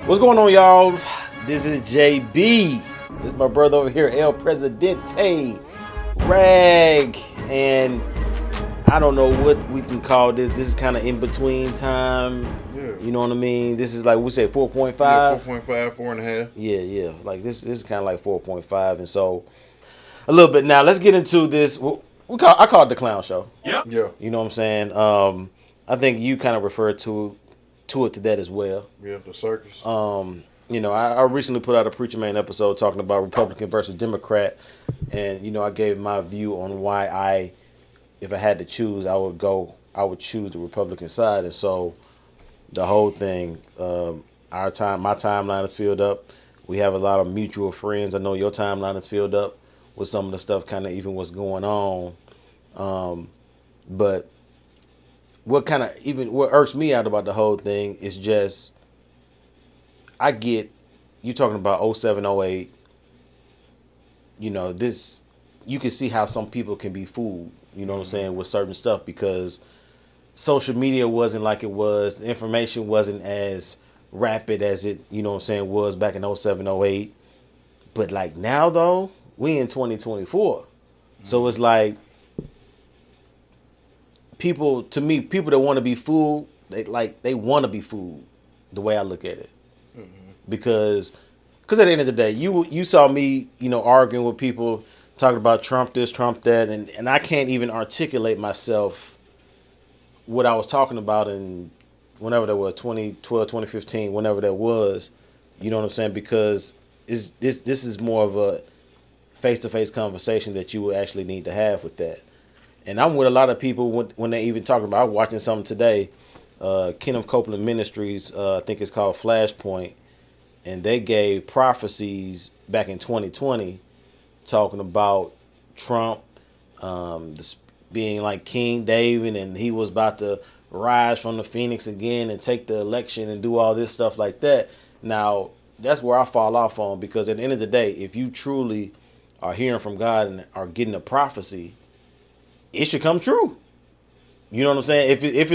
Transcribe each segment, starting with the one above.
What's going on, y'all? This is JB. This is my brother over here, El Presidente, Rag, and I don't know what we can call this. This is kind of in between time. Yeah. You know what I mean? This is like we say 4.5. Yeah, 4.5, 4.5. Yeah. Like this is kind of like 4.5, and so a little bit. Now let's get into this. I call it the clown show. Yeah. You know what I'm saying? I think you kind of referred to it to that as well. Yeah, the circus. I recently put out a Preacher Man episode talking about Republican versus Democrat, and I gave my view on why if I had to choose, I would choose the Republican side, and so the whole thing, my timeline is filled up. We have a lot of mutual friends. I know your timeline is filled up with some of the stuff, kind of even what's going on, but what irks me out about the whole thing is just I get you talking about 07, 08. This you can see how some people can be fooled, you know what I'm saying, with certain stuff because social media wasn't like it was. The information wasn't as rapid as it, was back in 07, 08. But like now though, we in 2024. So it's like people that want to be fooled, they want to be fooled the way I look at it. Because at the end of the day, you saw me, arguing with people, talking about Trump this, Trump that, and I can't even articulate myself what I was talking about in whenever that was, 2012, 2015, whenever that was, you know what I'm saying? Because this is more of a face-to-face conversation that you would actually need to have with that. And I'm with a lot of people when they even talking about, I was watching something today, Kenneth Copeland Ministries, I think it's called Flashpoint, and they gave prophecies back in 2020 talking about Trump being like King David, and he was about to rise from the phoenix again and take the election and do all this stuff like that. Now, that's where I fall off on, because at the end of the day, if you truly are hearing from God and are getting a prophecy, it should come true. You know what I'm saying? If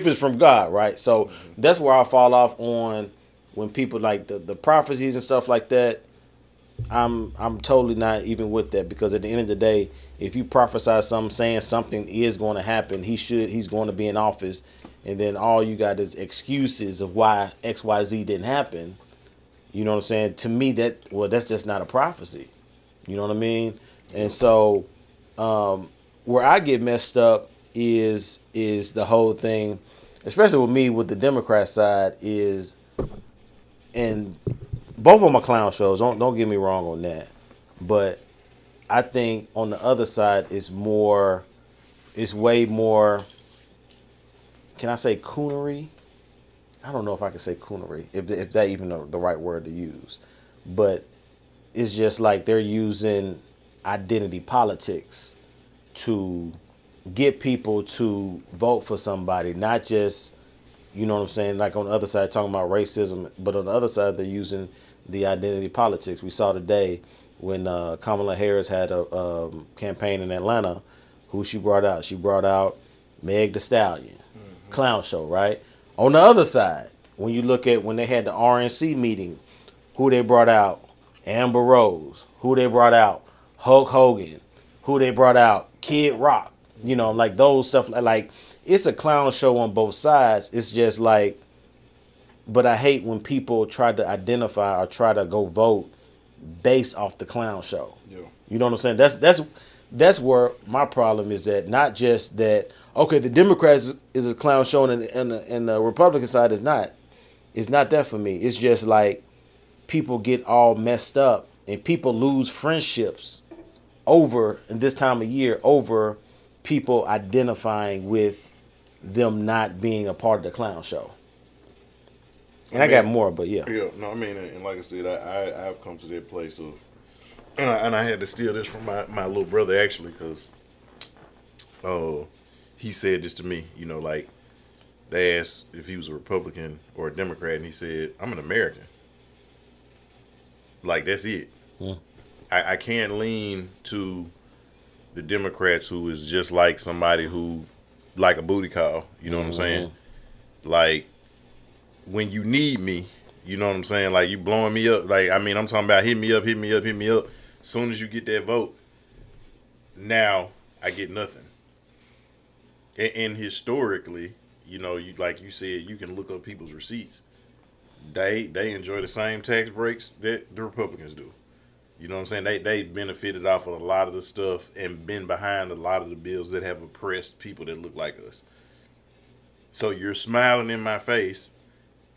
it's from God, right? So that's where I fall off on when people like the prophecies and stuff like that. I'm totally not even with that, because at the end of the day, if you prophesy something saying something is going to happen, he's going to be in office, and then all you got is excuses of why XYZ didn't happen. You know what I'm saying? To me, that's just not a prophecy. You know what I mean? And so where I get messed up is the whole thing, especially with me with the Democrat side, is, and both of them are clown shows. Don't get me wrong on that, but I think on the other side it's way more. Can I say coonery? I don't know if I can say coonery, if that even the right word to use, but it's just like they're using identity politics to get people to vote for somebody, not just, you know what I'm saying, like on the other side talking about racism, but on the other side they're using the identity politics. We saw today when Kamala Harris had a campaign in Atlanta, who she brought out. She brought out Meg Thee Stallion, clown show, right? On the other side, when you look at when they had the RNC meeting, who they brought out? Amber Rose. Who they brought out? Hulk Hogan. Who they brought out? Kid Rock. Like those stuff. Like, it's a clown show on both sides. It's just like, but I hate when people try to identify or try to go vote based off the clown show. Yeah. You know what I'm saying? That's where my problem is at. Not just that, okay, the Democrats is a clown show and the Republican side is not. It's not that for me. It's just like people get all messed up and people lose friendships over, in this time of year, over people identifying with them not being a part of the clown show. And I got more, but yeah. Yeah, no, I mean, and like I said, I've come to that place of, and I had to steal this from my little brother, actually, because he said this to me, like, they asked if he was a Republican or a Democrat, and he said, I'm an American. Like, that's it. I can't lean to the Democrats who is just like somebody who, like a booty call, you know what I'm saying? Like, when you need me, You know what I'm saying? Like, you blowing me up. Like, I mean, I'm talking about hit me up, hit me up, hit me up. As soon as you get that vote, now I get nothing. And historically, you know, you like you said, you can look up people's receipts. They enjoy the same tax breaks that the Republicans do. You know what I'm saying? They benefited off of a lot of the stuff and been behind a lot of the bills that have oppressed people that look like us. So you're smiling in my face,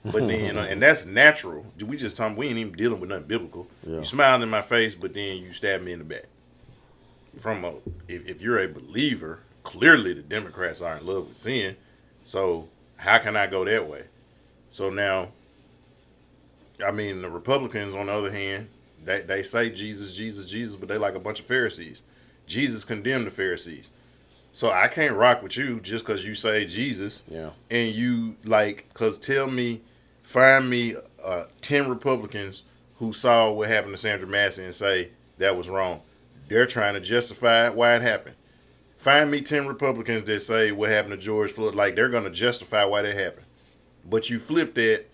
but then and that's natural. We ain't even dealing with nothing biblical. Yeah. You smiling in my face, but then you stab me in the back. If you're a believer, clearly the Democrats are in love with sin. So how can I go that way? So now, I mean, the Republicans, on the other hand, they say Jesus, Jesus, Jesus, but they like a bunch of Pharisees. Jesus condemned the Pharisees. So I can't rock with you just because you say Jesus. Yeah. And you because find me 10 Republicans who saw what happened to Sandra Massey and say that was wrong. They're trying to justify why it happened. Find me 10 Republicans that say what happened to George Floyd, like they're going to justify why that happened. But you flip that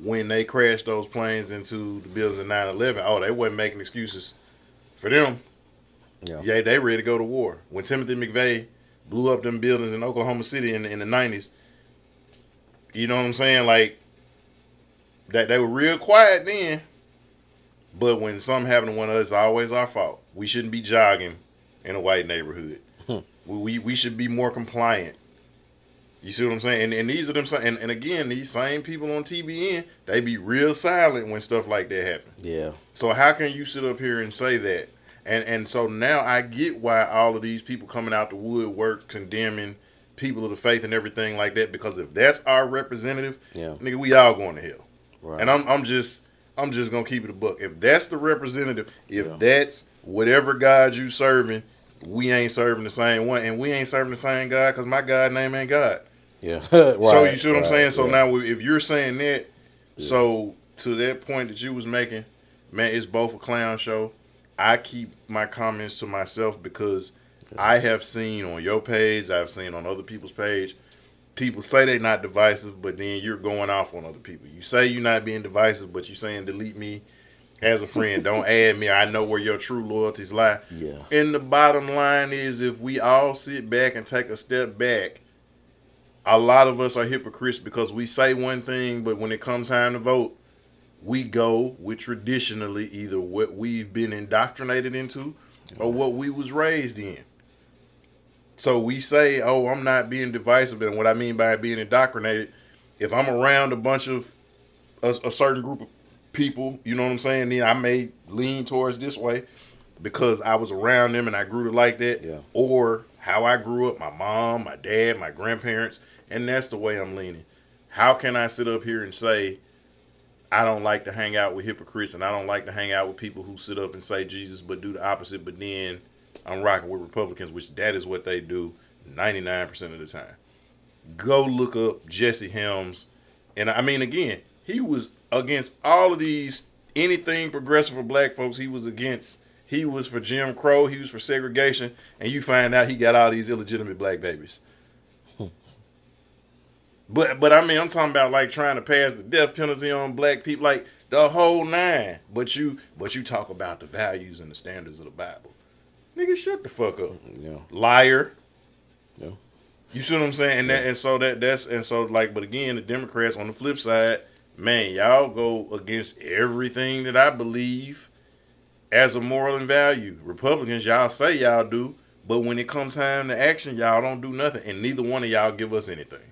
when they crashed those planes into the buildings in 9/11. Oh, they wasn't making excuses for them. Yeah, they ready to go to war. When Timothy McVeigh blew up them buildings in Oklahoma City in the 90s, you know what I'm saying? Like, that they were real quiet then. But when something happened to one of us, it's always our fault. We shouldn't be jogging in a white neighborhood. We should be more compliant. You see what I'm saying? And these are them. And again, these same people on TBN, they be real silent when stuff like that happen. Yeah. So how can you sit up here and say that? And so now I get why all of these people coming out the woodwork condemning people of the faith and everything like that. Because if that's our representative, nigga, we all going to hell. Right. And I'm just gonna keep it a buck. If that's the representative, if that's whatever God you serving, we ain't serving the same one, and we ain't serving the same God because my God name ain't God. Yeah. Right, so you see what I'm saying? So now if you're saying that, so to that point that you was making, man, it's both a clown show. I keep my comments to myself because I have seen on your page, I've seen on other people's page, people say they're not divisive, but then you're going off on other people. You say you're not being divisive, but you're saying delete me as a friend. Don't add me. I know where your true loyalties lie. Yeah. And the bottom line is, if we all sit back and take a step back, a lot of us are hypocrites because we say one thing, but when it comes time to vote, we go with traditionally either what we've been indoctrinated into or what we was raised in. So we say, oh, I'm not being divisive. And what I mean by being indoctrinated, if I'm around a bunch of a certain group of people, you know what I'm saying, then I may lean towards this way because I was around them and I grew to like that. Yeah. Or how I grew up, my mom, my dad, my grandparents, and that's the way I'm leaning. How can I sit up here and say I don't like to hang out with hypocrites and I don't like to hang out with people who sit up and say Jesus but do the opposite, but then I'm rocking with Republicans, which that is what they do 99% of the time. Go look up Jesse Helms. And I mean, again, he was against all of these, anything progressive for black folks, he was against. He was for Jim Crow, he was for segregation, and you find out he got all these illegitimate black babies. But I mean, I'm talking about like trying to pass the death penalty on black people, like the whole nine. But you talk about the values and the standards of the Bible. Nigga, shut the fuck up. Yeah. Liar. Yeah. You see what I'm saying? And but again, the Democrats on the flip side, man, y'all go against everything that I believe as a moral and value. Republicans, y'all say y'all do, but when it comes time to action, y'all don't do nothing. And neither one of y'all give us anything.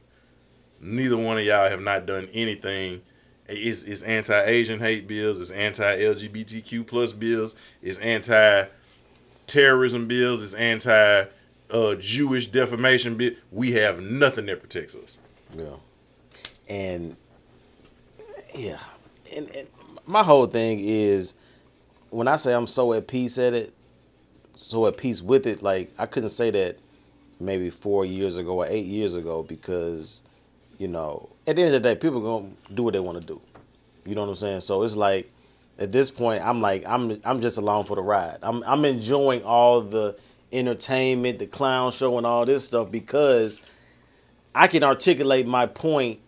Neither one of y'all have not done anything. It's anti-Asian hate bills. It's anti-LGBTQ plus bills. It's anti-terrorism bills. It's anti-Jewish defamation bill. We have nothing that protects us. Yeah. And my whole thing is, when I say I'm so at peace with it, like I couldn't say that maybe 4 years ago or 8 years ago because, you know, at the end of the day, people are gonna do what they want to do. You know what I'm saying? So it's like, at this point, I'm just along for the ride. I'm enjoying all the entertainment, the clown show, and all this stuff because I can articulate my point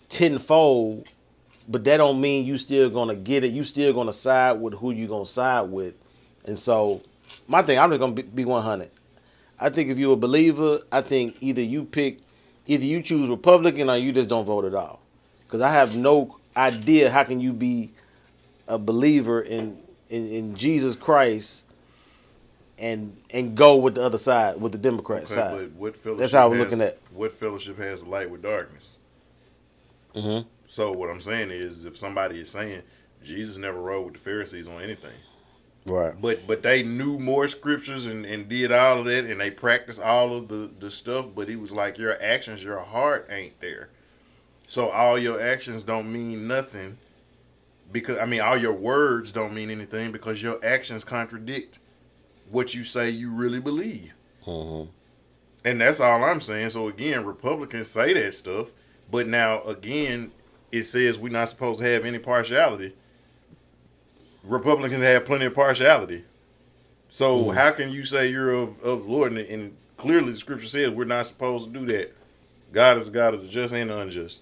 tenfold but that don't mean you still gonna get it. You still gonna side with who you gonna side with. And so, my thing, I'm just gonna be 100. I think if you're a believer, I think either you choose Republican or you just don't vote at all. Because I have no idea how can you be a believer in Jesus Christ and go with the other side, with the Democrat side. But what fellowship That's how we're looking at. What fellowship has light with darkness? Mm-hmm. So what I'm saying is, if somebody is saying Jesus never rode with the Pharisees on anything, Right. but they knew more scriptures and did all of that, and they practiced all of the stuff, but he was like, your actions, your heart ain't there. So all your actions don't mean nothing, because all your words don't mean anything, because your actions contradict what you say you really believe. Mm-hmm. And that's all I'm saying. So again, Republicans say that stuff, but now again, it says we're not supposed to have any partiality. Republicans have plenty of partiality. So how can you say you're of Lord? And clearly the scripture says we're not supposed to do that. God is a God of the just and the unjust.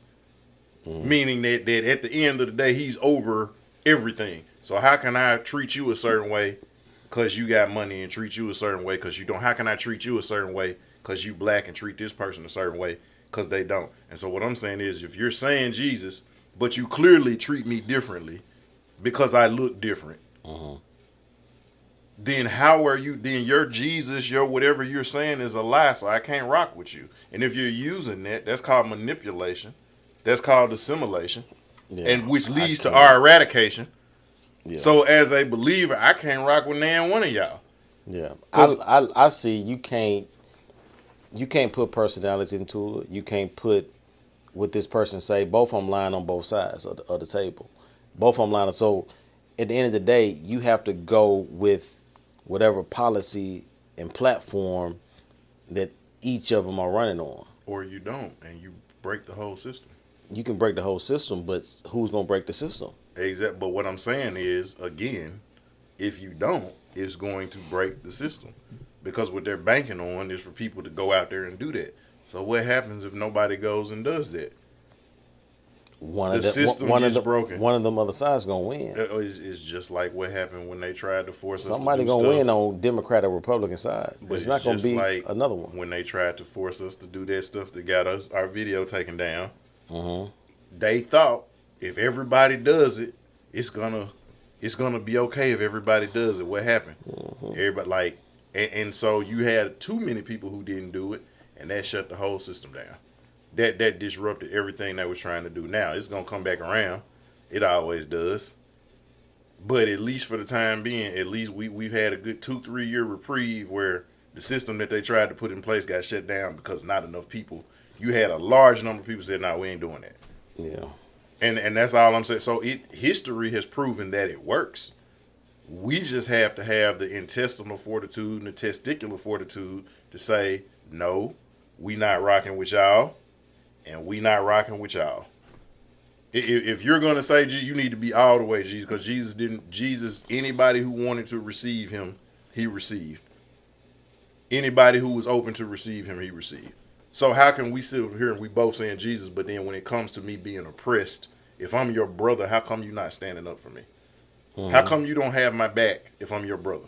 Meaning that at the end of the day, he's over everything. So how can I treat you a certain way because you got money, and treat you a certain way because you don't? How can I treat you a certain way because you black, and treat this person a certain way because they don't? And so what I'm saying is, if you're saying Jesus, but you clearly treat me differently because I look different, then how are you? Then your Jesus, your whatever you're saying is a lie, so I can't rock with you. And if you're using that, that's called manipulation. That's called assimilation, and which leads to our eradication. Yeah. So as a believer, I can't rock with nan one of y'all. Yeah, I see. You can't put personality into it. You can't put what this person say. Both of them lying on both sides of the table. Both of them lying. So at the end of the day, you have to go with whatever policy and platform that each of them are running on. Or you don't, and you break the whole system. You can break the whole system, but who's going to break the system? Exactly. But what I'm saying is, again, if you don't, it's going to break the system. Because what they're banking on is for people to go out there and do that. So what happens if nobody goes and does that? The system gets broken. One of them other sides going to win. It's just like what happened when they tried to force us to do stuff. Somebody going to win on Democrat or Republican side. But it's not going to be like another one. When they tried to force us to do that stuff that got our video taken down, they thought if everybody does it, it's gonna be okay if everybody does it. What happened? Everybody and so you had too many people who didn't do it, and that shut the whole system down. That disrupted everything they was trying to do. Now it's gonna come back around. It always does. But at least for the time being, at least we've had a good 2-3 year reprieve where the system that they tried to put in place got shut down because not enough people. You had a large number of people said, "No, we ain't doing that." Yeah. And that's all I'm saying. So history has proven that it works. We just have to have the intestinal fortitude and the testicular fortitude to say, no, we not rocking with y'all, and we not rocking with y'all. If you're going to say Jesus, you need to be all the way Jesus, because Jesus, anybody who wanted to receive him, he received. Anybody who was open to receive him, he received. So how can we sit here and we both saying Jesus, but then when it comes to me being oppressed, if I'm your brother, how come you not standing up for me? How come you don't have my back if I'm your brother?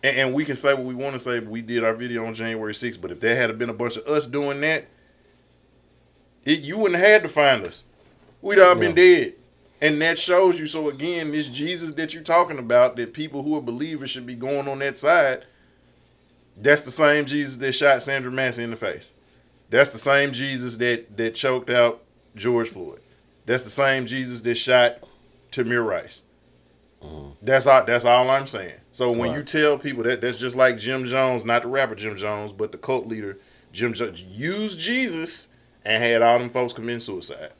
And we can say what we want to say, but we did our video on January 6th, but if there had been a bunch of us doing that, you wouldn't have had to find us. We'd all been dead. And that shows you, so again, this Jesus that you're talking about, that people who are believers should be going on that side, that's the same Jesus that shot Sandra Massey in the face. That's the same Jesus that choked out George Floyd. That's the same Jesus that shot Tamir Rice. That's all I'm saying. So when you tell people that's just like Jim Jones, not the rapper Jim Jones, but the cult leader Jim Jones, used Jesus and had all them folks commit suicide.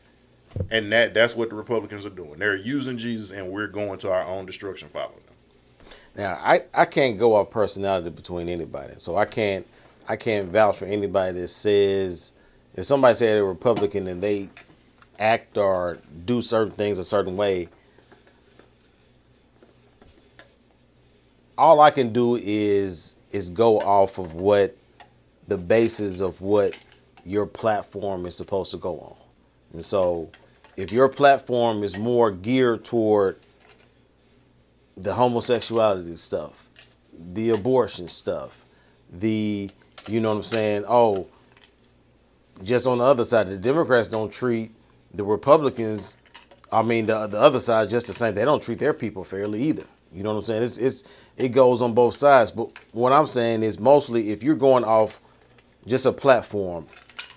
And that's what the Republicans are doing. They're using Jesus, and we're going to our own destruction following them. Now, I can't go off personality between anybody. So I can't vouch for anybody that says, if somebody said they're Republican and they act or do certain things a certain way, all I can do is go off of what the basis of what your platform is supposed to go on. And so if your platform is more geared toward the homosexuality stuff, the abortion stuff, the, you know what I'm saying? Oh, just on the other side, the Democrats don't treat the Republicans, I mean, the other side just the same. They don't treat their people fairly either. You know what I'm saying? It goes on both sides. But what I'm saying is mostly if you're going off just a platform,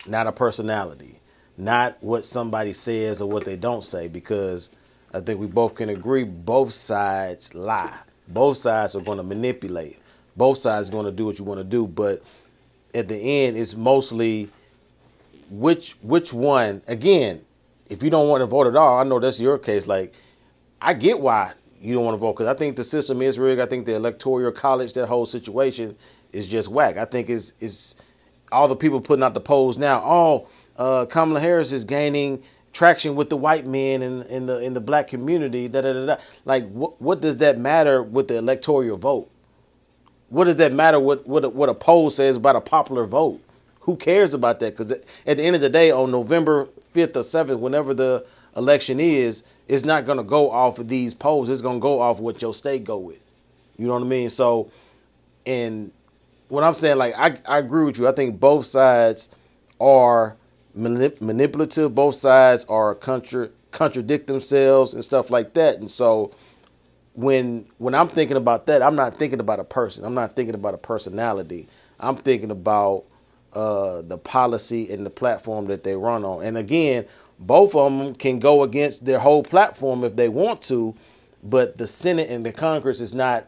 not a personality, not what somebody says or what they don't say, because I think we both can agree both sides lie. Both sides are going to manipulate. Both sides are going to do what you want to do. But at the end, it's mostly which one. Again, if you don't want to vote at all, I know that's your case. Like, I get why you don't want to vote, because I think the system is rigged. I think the electoral college, that whole situation is just whack. I think it's all the people putting out the polls now. Oh, Kamala Harris is gaining traction with the white men in the black community. Da, da, da, da. Like, what does that matter with the electoral vote? What does that matter what a poll says about a popular vote? Who cares about that? Because at the end of the day, on November 5th or 7th, whenever the election is, it's not going to go off of these polls. It's going to go off what your state go with. You know what I mean? So, and what I'm saying, like, I agree with you. I think both sides are manipulative. Both sides are contradict themselves and stuff like that. And so when I'm thinking about that, I'm not thinking about a person. I'm not thinking about a personality. I'm thinking about the policy and the platform that they run on. And again, both of them can go against their whole platform if they want to, but the Senate and the Congress is not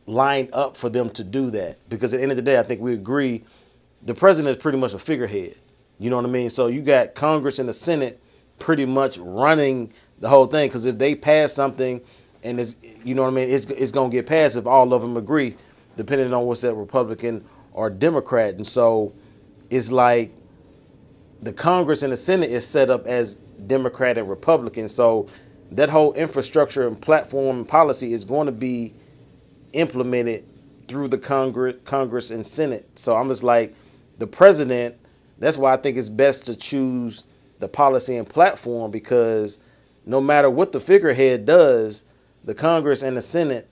lined up for them to do that. Because at the end of the day, I think we agree the president is pretty much a figurehead. You know what I mean? So you got Congress and the Senate pretty much running the whole thing. Because if they pass something and it's, you know what I mean, it's going to get passed if all of them agree, depending on what's that Republican or Democrat. And so it's like the Congress and the Senate is set up as Democrat and Republican. So that whole infrastructure and platform and policy is going to be implemented through the Congress and Senate. So I'm just like, the president, that's why I think it's best to choose the policy and platform, because no matter what the figurehead does, the Congress and the Senate,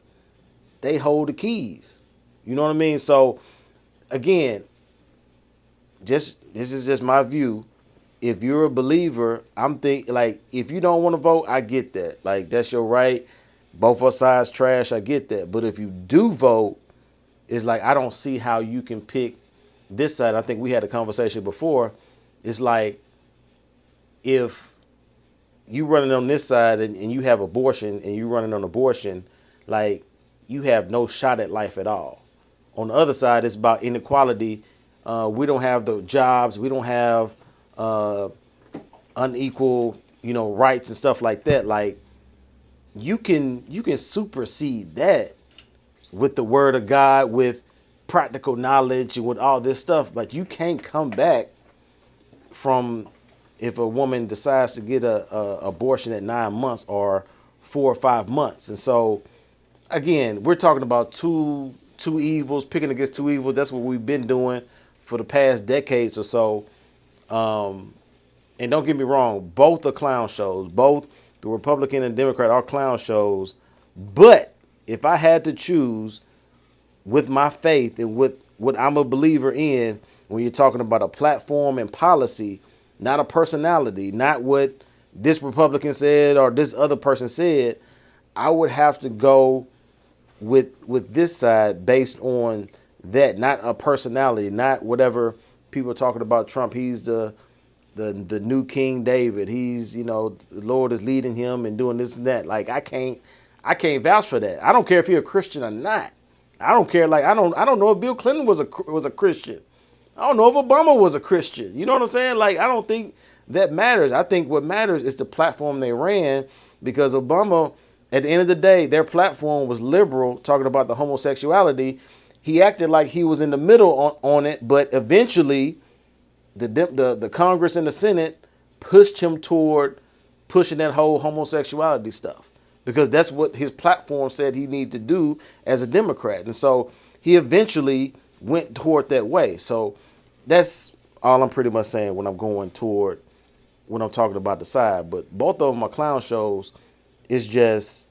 they hold the keys. You know what I mean? So again, this is just my view. If you're a believer, I'm like, if you don't want to vote, I get that. Like, that's your right. Both our sides trash, I get that. But if you do vote, it's like, I don't see how you can pick this side. I think we had a conversation before. It's like, if you running on this side and you have abortion and you running on abortion, like, you have no shot at life at all. On the other side, it's about inequality. We don't have the jobs. We don't have unequal, rights and stuff like that. Like, you can supersede that with the word of God, with practical knowledge and with all this stuff. But you can't come back from, if a woman decides to get a abortion at 9 months or 4 or 5 months. And so, again, we're talking about two evils, picking against two evils. That's what we've been doing for the past decades or so. And don't get me wrong, both are clown shows. Both the Republican and Democrat are clown shows. But if I had to choose with my faith and with what I'm a believer in, when you're talking about a platform and policy, not a personality, not what this Republican said or this other person said, I would have to go with this side based on that, not a personality, not whatever people are talking about Trump. He's the new King David. He's, the Lord is leading him and doing this and that. Like, I can't vouch for that. I don't care if you're a Christian or not. I don't care. Like, I don't know if Bill Clinton was a Christian. I don't know if Obama was a Christian. You know what I'm saying? Like, I don't think that matters. I think what matters is the platform they ran, because Obama, at the end of the day, their platform was liberal, talking about the homosexuality. He acted like he was in the middle on it, but eventually the Congress and the Senate pushed him toward pushing that whole homosexuality stuff, because that's what his platform said he needed to do as a Democrat. And so he eventually went toward that way. So that's all I'm pretty much saying when I'm going toward when I'm talking about the side, but both of them are clown shows. It's just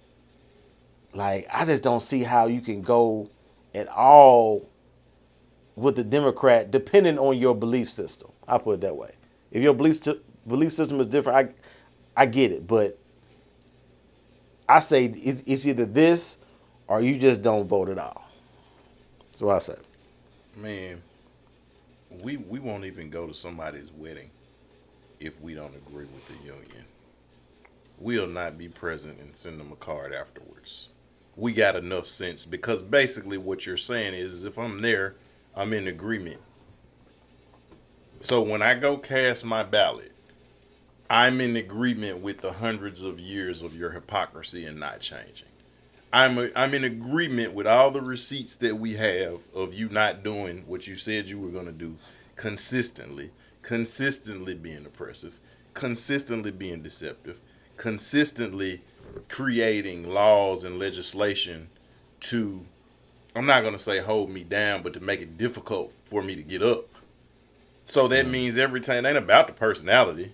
like I just don't see how you can go at all with the Democrat, depending on your belief system. I'll put it that way. If your belief system is different, I get it, but I say it's either this or you just don't vote at all. That's what I say. Man, we won't even go to somebody's wedding if we don't agree with the union. We'll not be present and send them a card afterwards. We got enough sense, because basically what you're saying is if I'm there, I'm in agreement. So when I go cast my ballot, I'm in agreement with the hundreds of years of your hypocrisy and not changing. I'm in agreement with all the receipts that we have of you not doing what you said you were going to do consistently being oppressive, consistently being deceptive, consistently creating laws and legislation to, I'm not going to say hold me down, but to make it difficult for me to get up. So that means every time, it ain't about the personality.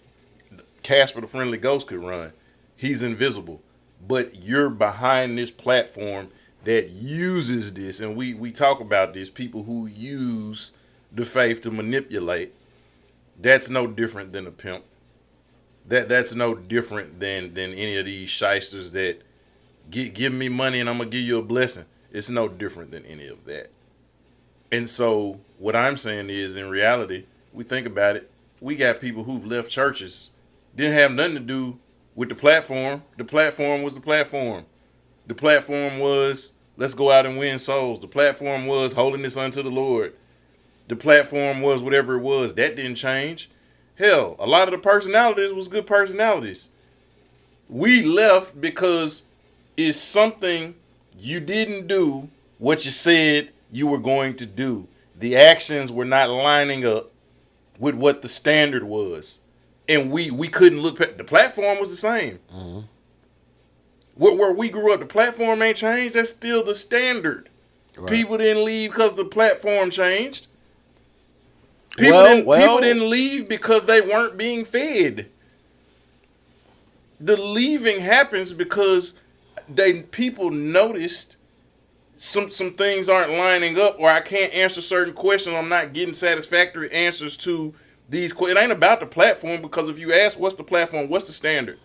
Casper the Friendly Ghost could run. He's invisible. But you're behind this platform that uses this, and we talk about this, people who use the faith to manipulate. That's no different than a pimp. That's no different than any of these shysters that give me money and I'm going to give you a blessing. It's no different than any of that. And so what I'm saying is, in reality, we think about it, we got people who've left churches, didn't have nothing to do with the platform. The platform was the platform. The platform was, let's go out and win souls. The platform was holiness unto the Lord. The platform was whatever it was. That didn't change. Hell, a lot of the personalities was good personalities. We left because it's something you didn't do what you said you were going to do. The actions were not lining up with what the standard was. And we couldn't look at the platform was the same. Mm-hmm. Where we grew up, the platform ain't changed. That's still the standard. Right. People didn't leave because the platform changed. People didn't leave because they weren't being fed. The leaving happens because people noticed some things aren't lining up, or I can't answer certain questions. I'm not getting satisfactory answers to these questions. It ain't about the platform, because if you ask what's the platform, what's the standard?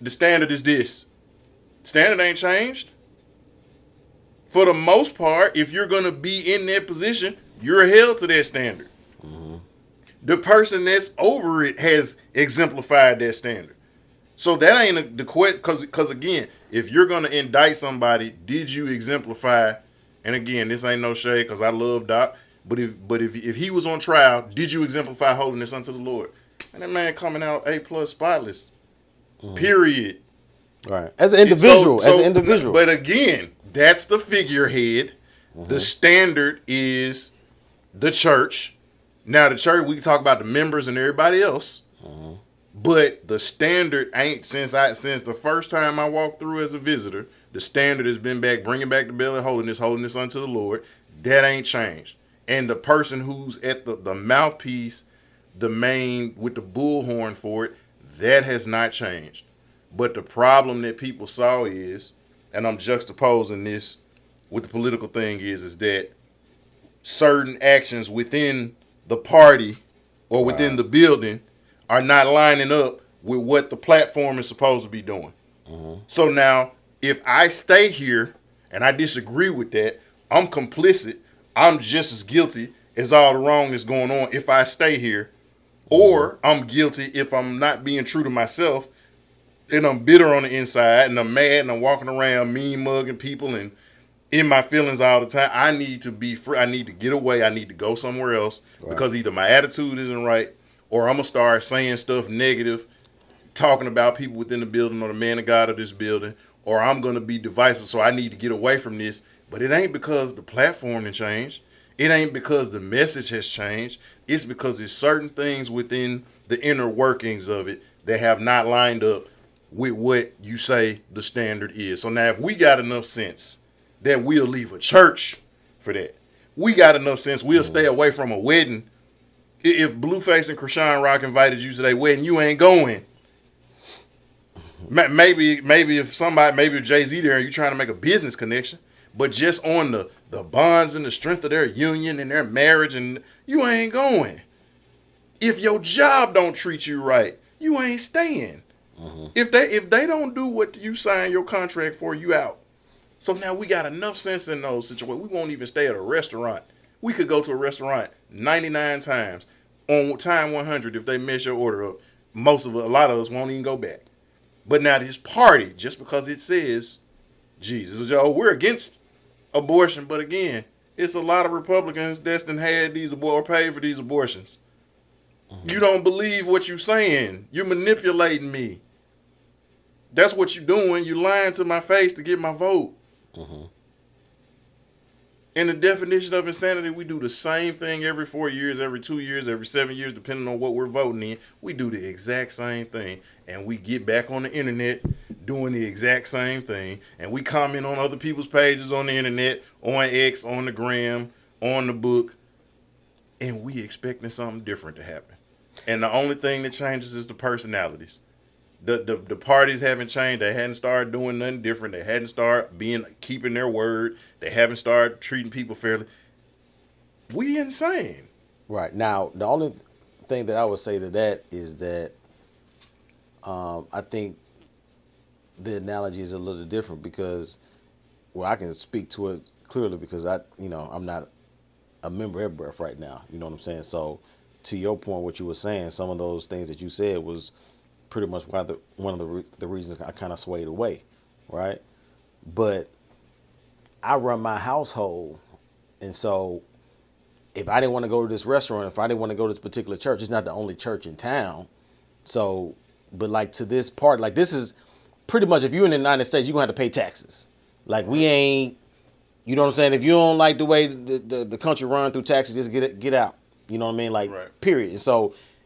The standard is this. Standard ain't changed. For the most part, if you're going to be in that position, you're held to that standard. Mm-hmm. The person that's over it has exemplified that standard. So that ain't the question, because again, if you're going to indict somebody, did you exemplify? And again, this ain't no shade, because I love Doc. But if he was on trial, did you exemplify holiness unto the Lord? And that man coming out A+ spotless. Mm-hmm. Period. Right. As an individual. But again, that's the figurehead. Mm-hmm. The standard is the church. Now the church, we can talk about the members and everybody else. Mm-hmm. But the standard ain't, since the first time I walked through as a visitor, the standard has been bringing back the belly of holiness unto the Lord. That ain't changed. And the person who's at the mouthpiece, the main with the bullhorn for it, that has not changed. But the problem that people saw is, and I'm juxtaposing this with the political thing, is that certain actions within the party or within the building are not lining up with what the platform is supposed to be doing. Mm-hmm. So now, if I stay here and I disagree with that, I'm complicit. I'm just as guilty as all the wrong that's going on if I stay here. Or I'm guilty if I'm not being true to myself and I'm bitter on the inside and I'm mad and I'm walking around mean mugging people and in my feelings all the time. I need to be free. I need to get away. I need to go somewhere else because either my attitude isn't right or I'm going to start saying stuff negative, talking about people within the building or the man of God of this building, or I'm going to be divisive. So I need to get away from this. But it ain't because the platform has changed. It ain't because the message has changed. It's because there's certain things within the inner workings of it that have not lined up with what you say the standard is. So now if we got enough sense that we'll leave a church for that, we got enough sense we'll stay away from a wedding If Blueface and Krishan Rock invited you to their wedding, you ain't going. Maybe if somebody, maybe if Jay-Z there and you trying to make a business connection, but just on the bonds and the strength of their union and their marriage, and you ain't going. If your job don't treat you right, you ain't staying. Mm-hmm. If they don't do what you sign your contract for, you out. So now we got enough sense in those situations. We won't even stay at a restaurant. We could go to a restaurant 99 times on time 100. If they mess your order up, a lot of us won't even go back. But now this party, just because it says, Jesus, we're against abortion, but again, it's a lot of Republicans that's had these or paid for these abortions. Mm-hmm. You don't believe what you're saying. You're manipulating me. That's what you're doing. You're lying to my face to get my vote. Mm-hmm. In the definition of insanity, we do the same thing every 4 years, every 2 years, every 7 years, depending on what we're voting in. We do the exact same thing, and we get back on the internet doing the exact same thing, and we comment on other people's pages on the internet, on X, on the gram, on the book, and we expecting something different to happen. And the only thing that changes is the personalities. The parties haven't changed. They hadn't started doing nothing different. They hadn't started keeping their word. They haven't started treating people fairly. We insane. Right. Now, the only thing that I would say to that is that I think the analogy is a little different because, well, I can speak to it clearly because I'm not a member of Breath right now. You know what I'm saying? So, to your point, what you were saying, some of those things that you said was pretty much one of the reasons I kind of swayed away, right? But I run my household, and so if I didn't want to go to this restaurant, if I didn't want to go to this particular church, it's not the only church in town. So, but like to this part, like this is pretty much if you're in the United States, you're gonna have to pay taxes. Like we ain't, you know what I'm saying? If you don't like the way the country run through taxes, just get out. You know what I mean? Like right. Period.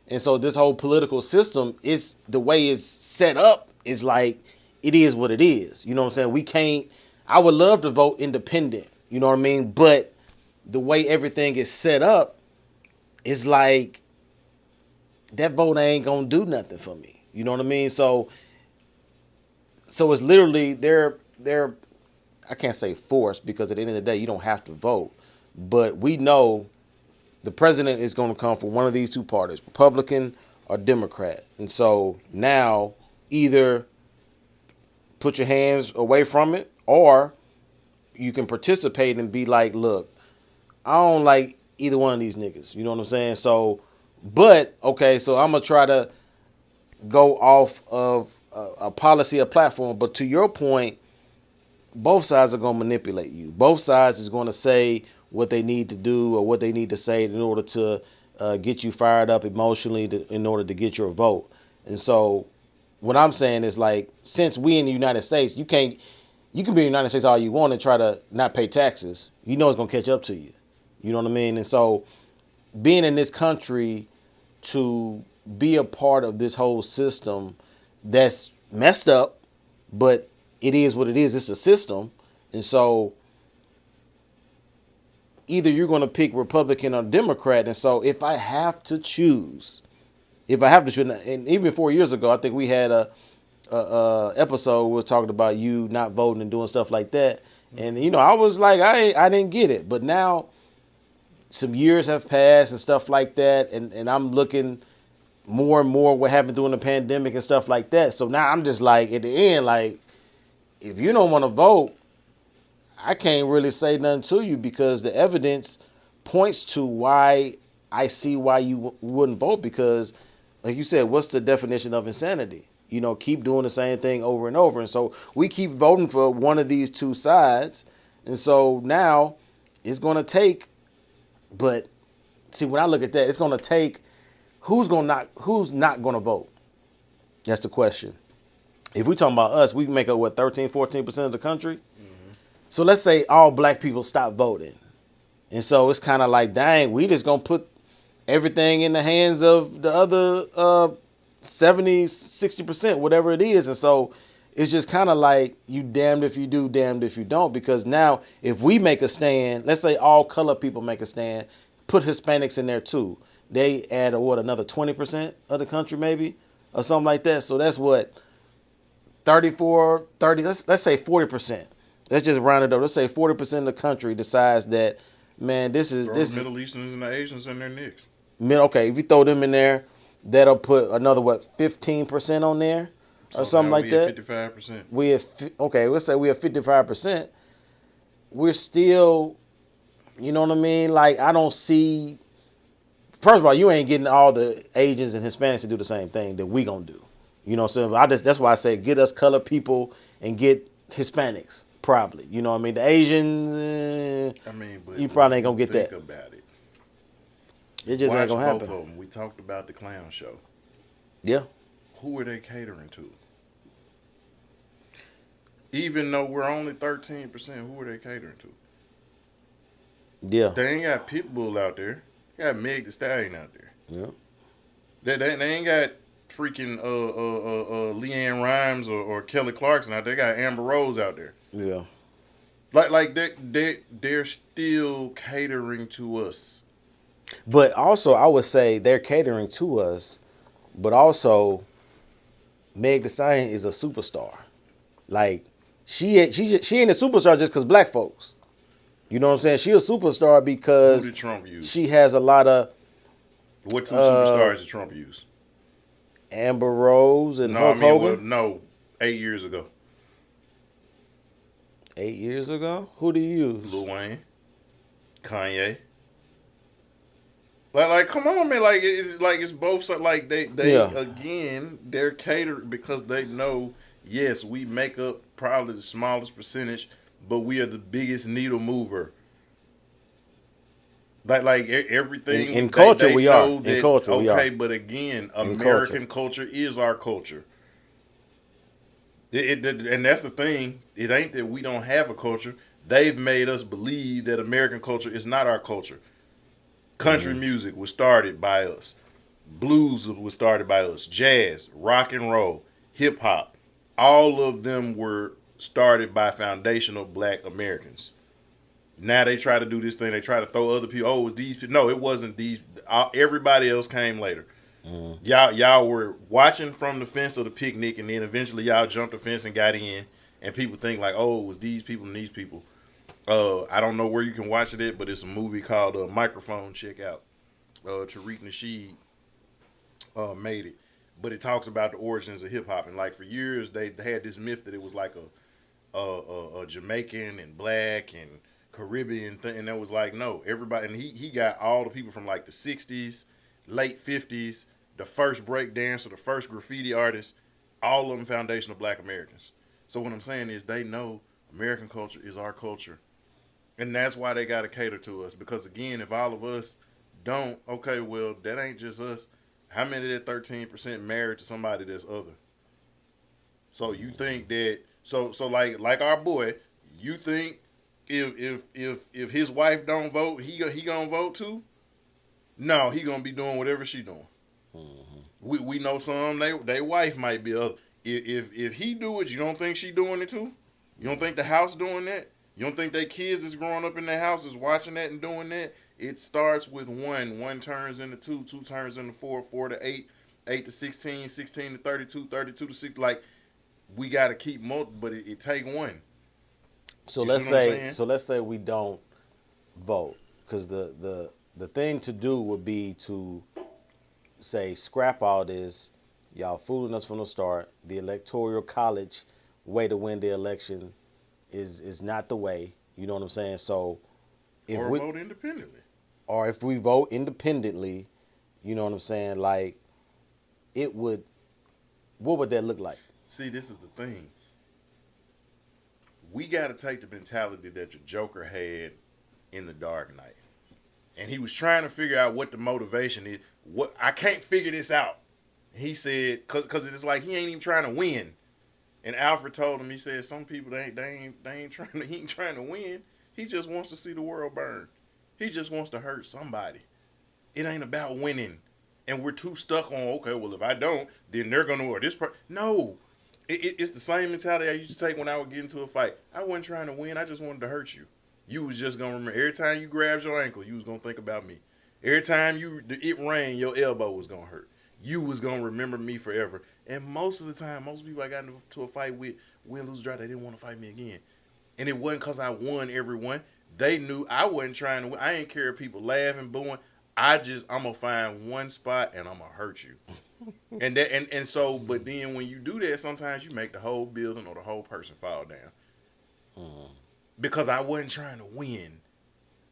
And so this whole political system is the way it's set up is like it is what it is. You know what I'm saying? I would love to vote independent, you know what I mean? But the way everything is set up is like that vote ain't gonna do nothing for me. You know what I mean? So it's literally they're I can't say forced because at the end of the day you don't have to vote. But we know the president is going to come from one of these two parties, Republican or Democrat. And so now either put your hands away from it or you can participate and be like, look, I don't like either one of these niggas. You know what I'm saying? So, but, okay, so I'm going to try to go off of a policy, a platform. But to your point, both sides are going to manipulate you. Both sides is going to say what they need to do or what they need to say in order to get you fired up emotionally in order to get your vote. And so what I'm saying is like, since we in the United States, you can be in the United States all you want and try to not pay taxes. You know it's going to catch up to you. You know what I mean? And so being in this country to be a part of this whole system that's messed up, but it is what it is. It's a system. And so either you're going to pick Republican or Democrat. And so if I have to choose, and even 4 years ago, I think we had a episode where we were talking about you not voting and doing stuff like that. And, you know, I was like, I didn't get it. But now some years have passed and stuff like that. And I'm looking more and more what happened during the pandemic and stuff like that. So now I'm just like, at the end, like, if you don't want to vote, I can't really say nothing to you because the evidence points to why I see why you wouldn't vote because, like you said, what's the definition of insanity? You know, keep doing the same thing over and over. And so we keep voting for one of these two sides. And so now it's going to take, but see, when I look at that, it's going to take who's not going to vote? That's the question. If we're talking about us, we make up, 13-14% of the country? So let's say all black people stop voting. And so it's kind of like, dang, we just going to put everything in the hands of the other 70, 60%, whatever it is. And so it's just kind of like you damned if you do, damned if you don't. Because now if we make a stand, let's say all color people make a stand, put Hispanics in there too. they add what, another 20% of the country maybe or something like that. So that's what 34, 30. Let's say 40%. Let's just round it up. Let's say 40% of the country decides that, man, this is Throw this the is Middle Easterns and the Asians in there next. okay. If you throw them in there, that'll put another what 15% on there or So something now like we at that. 55%. We have okay. Let's say we have 55%. We're still, you know what I mean? Like I don't see. First of all, you ain't getting all the Asians and Hispanics to do the same thing that we gonna do. You know what I'm saying? That's why I say get us colored people and get Hispanics probably. You know what I mean? The Asians, I mean, but you probably ain't gonna get think that. about it. It just Watch ain't gonna both happen. of them. We talked about the clown show. Yeah. Who are they catering to? Even though we're only 13%, who are they catering to? Yeah. They ain't got Pitbull out there. They got Meg Thee Stallion out there. Yeah. They ain't got freaking Leanne Rhymes or Kelly Clarkson out there. They got Amber Rose out there. Yeah. Like they're still catering to us. But also, I would say they're catering to us, but also, Meg Thee Stallion is a superstar. Like she ain't a superstar just because black folks. You know what I'm saying? She a superstar Who because did Trump use? she has a lot of What two superstars did Trump use? Amber Rose and No, Hulk I mean, Hogan. well, no, 8 years ago. 8 years ago, who do you use? Lil Wayne, Kanye. Come on, man! It's both sides. Like they Yeah. again, they're catered because they know. Yes, we make up probably the smallest percentage, but we are the biggest needle mover. Everything In culture, they we know are. that, In culture, we okay, are. but again, In American culture is our culture. And that's the thing. It ain't that we don't have a culture. They've made us believe that American culture is not our culture. Country music was started by us. Blues was started by us. Jazz, rock and roll, hip hop. All of them were started by foundational black Americans. Now they try to do this thing. They try to throw other people. Oh, it was these people. No, it wasn't these. Everybody else came later. Y'all were watching from the fence of the picnic, and then eventually y'all jumped the fence and got in. And people think like, oh, it was these people and these people. I don't know where you can watch it at, but it's a movie called Microphone. Check out. Tariq Nasheed made it, but it talks about the origins of hip hop. And like for years, they had this myth that it was like a Jamaican and black and Caribbean thing, and that was like no, everybody. And he got all the people from like the '60s, late '50s, the first break dancer, the first graffiti artist, all of them foundational black Americans. So what I'm saying is they know American culture is our culture. And that's why they got to cater to us. Because, again, if all of us don't, okay, well, that ain't just us. How many of that 13% married to somebody that's other? So you think that, so like our boy, you think if his wife don't vote, he gonna vote too? No, he gonna be doing whatever she doing. We know some, they wife might be other. If he do it, you don't think she doing it too? You don't think the house doing that? You don't think they kids that's growing up in their house is watching that and doing that? It starts with one. One turns into two. Two turns into four. 4 to 8. 8 to 16. 16 to 32. 32 to 6. Like, we got to keep but it take one. So You let's see what I'm say saying? let's say we don't vote because the thing to do would be to say scrap all this. Y'all fooling us from the start. The electoral college way to win the election is not the way. You know what I'm saying? So if Or we vote independently. or if we vote independently, you know what I'm saying? Like it would. What would that look like? See, this is the thing. We got to take the mentality that the Joker had in The Dark Knight. And he was trying to figure out what the motivation is. I can't figure this out. He said, because it's like he ain't even trying to win. And Alfred told him, he said, some people he ain't trying to win. He just wants to see the world burn. He just wants to hurt somebody. It ain't about winning. And we're too stuck on, okay, well, if I don't, then they're going to, or this person. No. It's the same mentality I used to take when I would get into a fight. I wasn't trying to win. I just wanted to hurt you. You was just going to remember, every time you grabbed your ankle, you was going to think about me. Every time it rained, your elbow was gonna hurt. You was gonna remember me forever. And most of the time, most people I got into a fight with, win, lose, draw, they didn't want to fight me again. And it wasn't because I won everyone. They knew I wasn't trying to win. I ain't care if people laughing, booing. I'm gonna find one spot and I'm gonna hurt you. And so, but then when you do that, sometimes you make the whole building or the whole person fall down. Because I wasn't trying to win.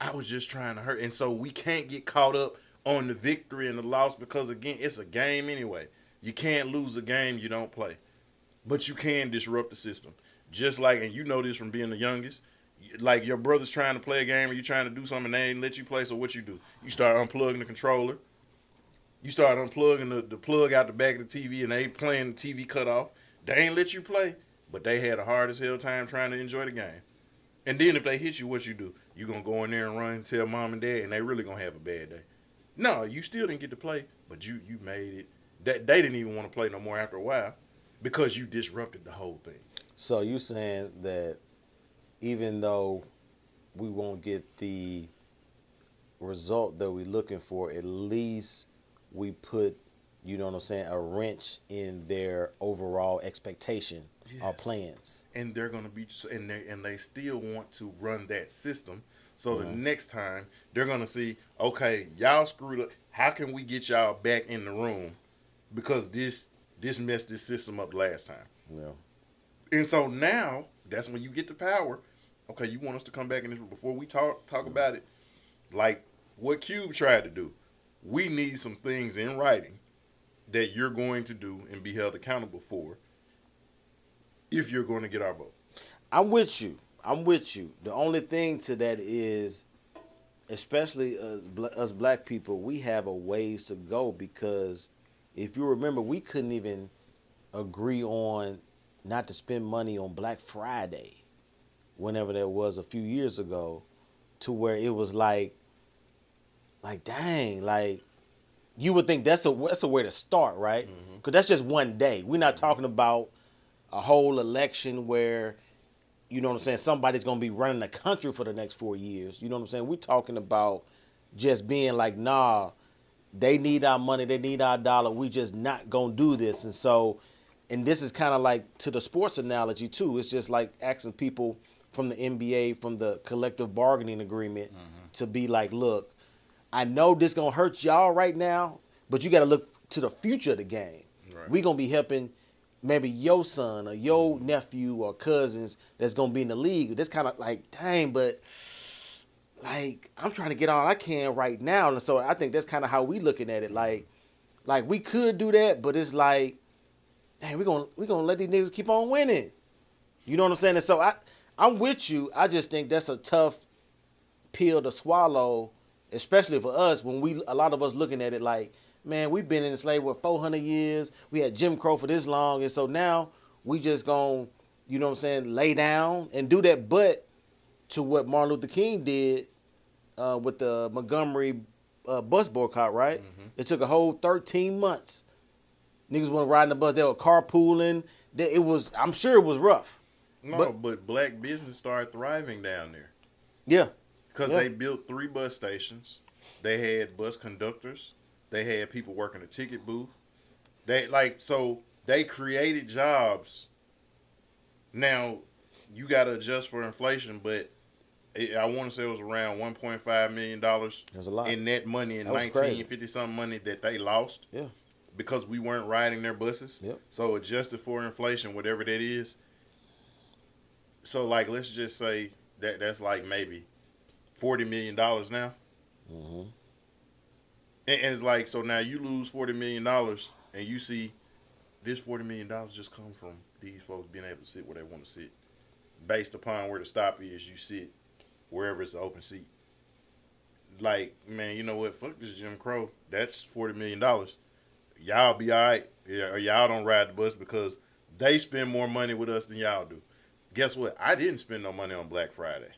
I was just trying to hurt. And so we can't get caught up on the victory and the loss because, again, it's a game anyway. You can't lose a game you don't play. But you can disrupt the system. Just like, and you know this from being the youngest, like your brother's trying to play a game or you trying to do something and they ain't let you play, so what you do? You start unplugging the controller. You start unplugging the plug out the back of the TV and they playing the TV cut off. They ain't let you play, but they had a hard as hell time trying to enjoy the game. And then if they hit you, what you do? You gonna go in there and run and tell mom and dad, and they really gonna have a bad day. No, you still didn't get to play, but you made it. That they didn't even want to play no more after a while because you disrupted the whole thing. So you saying that even though we won't get the result that we're looking for, at least we put, you know what I'm saying, a wrench in their overall expectation or plans. And they're gonna be, and they still want to run that system. So the next time they're gonna see, okay, y'all screwed up. How can we get y'all back in the room? Because this messed this system up last time. Yeah. And so now that's when you get the power. Okay, you want us to come back in this room before we talk about it, like what Cube tried to do. We need some things in writing that you're going to do and be held accountable for if you're going to get our vote. I'm with you. The only thing to that is, especially us black people, we have a ways to go because if you remember, we couldn't even agree on not to spend money on Black Friday, whenever that was a few years ago, to where it was like dang, like you would think that's a way to start, right? Because that's just one day. We're not talking about a whole election where, you know what I'm saying, somebody's going to be running the country for the next 4 years. You know what I'm saying? We're talking about just being like, nah, they need our money, they need our dollar. We just not going to do this. And so, and this is kind of like to the sports analogy too. It's just like asking people from the NBA, from the collective bargaining agreement to be like, look, I know this going to hurt y'all right now, but you got to look to the future of the game. Right. We're going to be helping maybe your son or your nephew or cousins that's going to be in the league. That's kind of like, dang, but like I'm trying to get all I can right now. And so I think that's kind of how we looking at it. Like we could do that, but it's like, dang, we're going to let these niggas keep on winning. You know what I'm saying? And so I'm with you. I just think that's a tough pill to swallow, especially for us when a lot of us looking at it like, man, we've been in slavery for 400 years. We had Jim Crow for this long. And so now we just going to, you know what I'm saying, lay down and do that. But to what Martin Luther King did with the Montgomery bus boycott, right? It took a whole 13 months. Niggas weren't riding the bus. They were carpooling. I'm sure it was rough. No, but black business started thriving down there. Yeah. Because they built 3 bus stations. They had bus conductors. They had people working the ticket booth. So they created jobs. Now, you got to adjust for inflation, but I want to say it was around $1.5 million That's a lot. in net money in 1950-something money that they lost. Yeah. Because we weren't riding their buses. Yep. So adjusted for inflation, whatever that is. So, like, let's just say that's like maybe $40 million now. Mm-hmm. And it's like, so now you lose $40 million and you see this $40 million just come from these folks being able to sit where they want to sit. Based upon where the stop is, you sit wherever it's an open seat. Like, man, you know what? Fuck this Jim Crow. That's $40 million. Y'all be all right. Or y'all don't ride the bus because they spend more money with us than y'all do. Guess what? I didn't spend no money on Black Friday.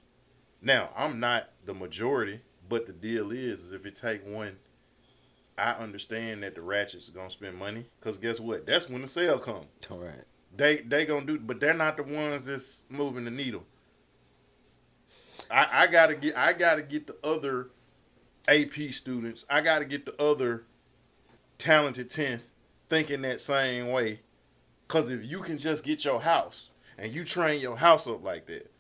Now, I'm not the majority, but the deal is if it take one, I understand that the ratchets are going to spend money. Because guess what? That's when the sale come. All right. They going to do, but they're not the ones that's moving the needle. I gotta get the other AP students. I got to get the other talented 10th thinking that same way. Because if you can just get your house and you train your house up like that,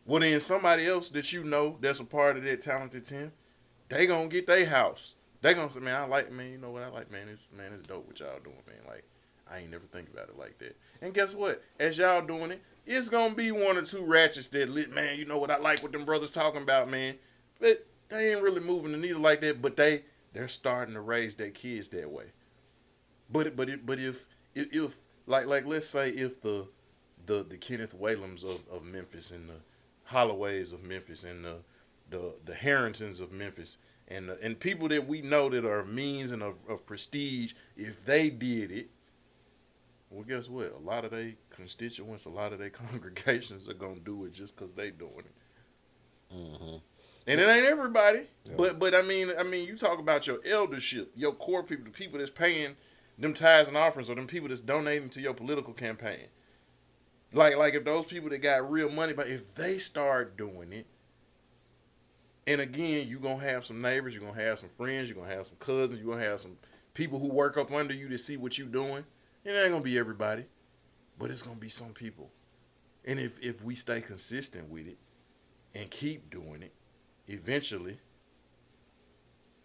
well, then somebody else that you know that's a part of that talented 10, they going to get their house. They going to say, man, I like, man, you know what I like, man, it's dope what y'all doing, man. Like, I ain't never think about it like that. And guess what? As y'all doing it, it's going to be one or two ratchets that lit, man, you know what I like what them brothers talking about, man. But they ain't really moving the needle like that, but they're starting to raise their kids that way. But if like let's say if the Kenneth Whalums of Memphis and the Holloways of Memphis and the Harringtons of Memphis and people that we know that are means and of prestige, if they did it, well, guess what? A lot of their constituents, a lot of their congregations are gonna do it just because they doing it. Mm-hmm. And it ain't everybody, Yeah. but I mean, you talk about your eldership, your core people, the people that's paying them tithes and offerings, or them people that's donating to your political campaign. Like if those people that got real money, but if they start doing it, and again, you're gonna have some neighbors, you're gonna have some friends, you're gonna have some cousins, you're gonna have some people who work up under you to see what you're doing. It ain't gonna be everybody, but it's gonna be some people. And if we stay consistent with it and keep doing it, eventually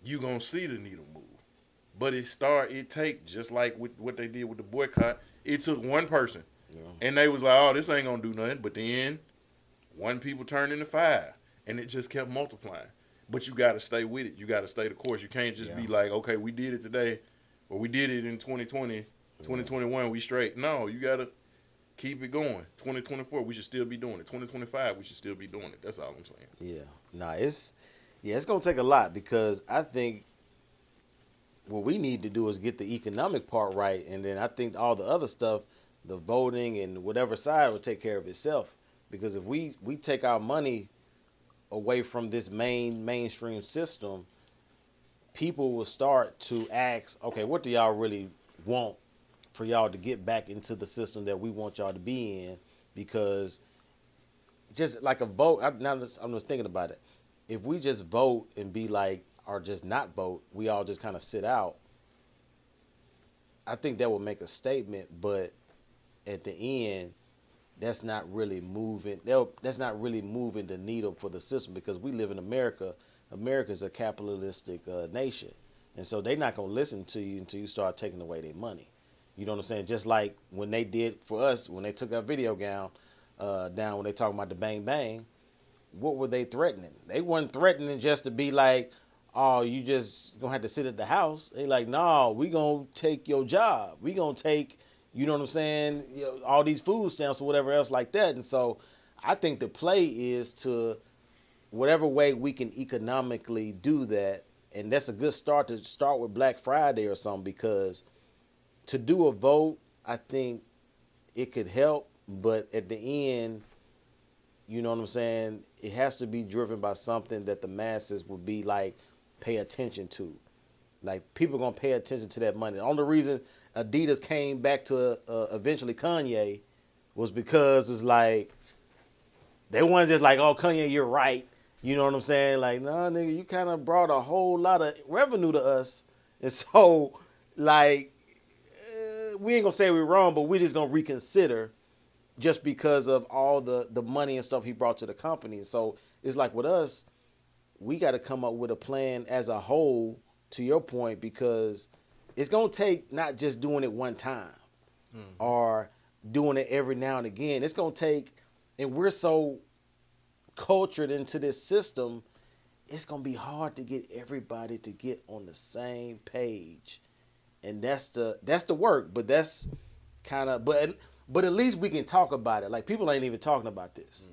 you gonna see the needle move. But it take just like with what they did with the boycott. It took one person, Yeah. and they was like, "Oh, this ain't gonna do nothing." But then one people turned into 5, and it just kept multiplying. But you gotta stay with it. You gotta stay the course. You can't just be like, "Okay, we did it today, or we did it in 2020, 2021, we straight." No, you gotta keep it going. 2024, we should still be doing it. 2025, we should still be doing it. That's all I'm saying. Yeah. Nah, it's gonna take a lot because I think what we need to do is get the economic part right, and then I think all the other stuff, the voting and whatever side will take care of itself. Because if we take our money away from this mainstream system, people will start to ask, okay, what do y'all really want for y'all to get back into the system that we want y'all to be in? Because just like a vote, I'm just thinking about it. If we just vote and be like, or just not vote, we all just kind of sit out, I think that would make a statement, but at the end, that's not really moving. That's not really moving the needle for the system because we live in America. America is a capitalistic nation, and so they're not gonna listen to you until you start taking away their money. You know what I'm saying? Just like when they did for us when they took our video down when they talking about the bang bang. What were they threatening? They weren't threatening just to be like, oh, you just gonna have to sit at the house. They like, no, we gonna take your job. We gonna take, you know what I'm saying, all these food stamps or whatever else like that. And so I think the play is to whatever way we can economically do that. And that's a good start to start with Black Friday or something, because to do a vote, I think it could help. But at the end, you know what I'm saying, it has to be driven by something that the masses will be like, pay attention to. Like, people gonna pay attention to that money. The only reason Adidas came back to eventually Kanye was because it's like they weren't just like, oh, Kanye, you're right. You know what I'm saying? Like, nah, nigga, you kind of brought a whole lot of revenue to us, and so like we ain't gonna say we're wrong, but we just gonna reconsider just because of all the money and stuff he brought to the company. So it's like with us, we got to come up with a plan as a whole, to your point, because it's going to take not just doing it one time or doing it every now and again. It's going to take, and we're so cultured into this system, it's going to be hard to get everybody to get on the same page. And that's the work, but that's kind of, but at least we can talk about it. Like, people ain't even talking about this.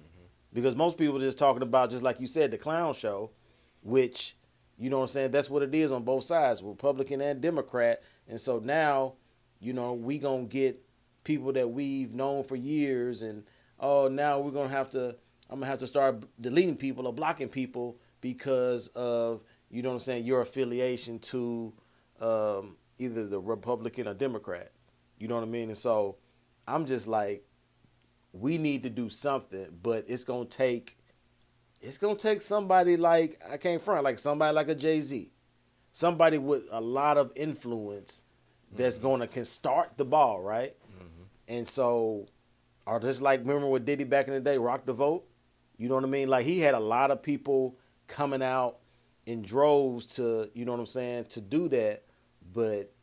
Because most people are just talking about, just like you said, the clown show, which, you know what I'm saying, that's what it is on both sides, Republican and Democrat. And so now, you know, we going to get people that we've known for years, and, oh, now I'm going to have to start deleting people or blocking people because of, you know what I'm saying, your affiliation to either the Republican or Democrat. You know what I mean? And so I'm just like, we need to do something, but it's gonna take it's gonna take somebody like I can't front like somebody like a Jay-Z, somebody with a lot of influence that's gonna can start the ball, right? And so, or just like remember what Diddy back in the day, Rock the Vote. You know what I mean? Like he had a lot of people coming out in droves to, you know what I'm saying, to do that. But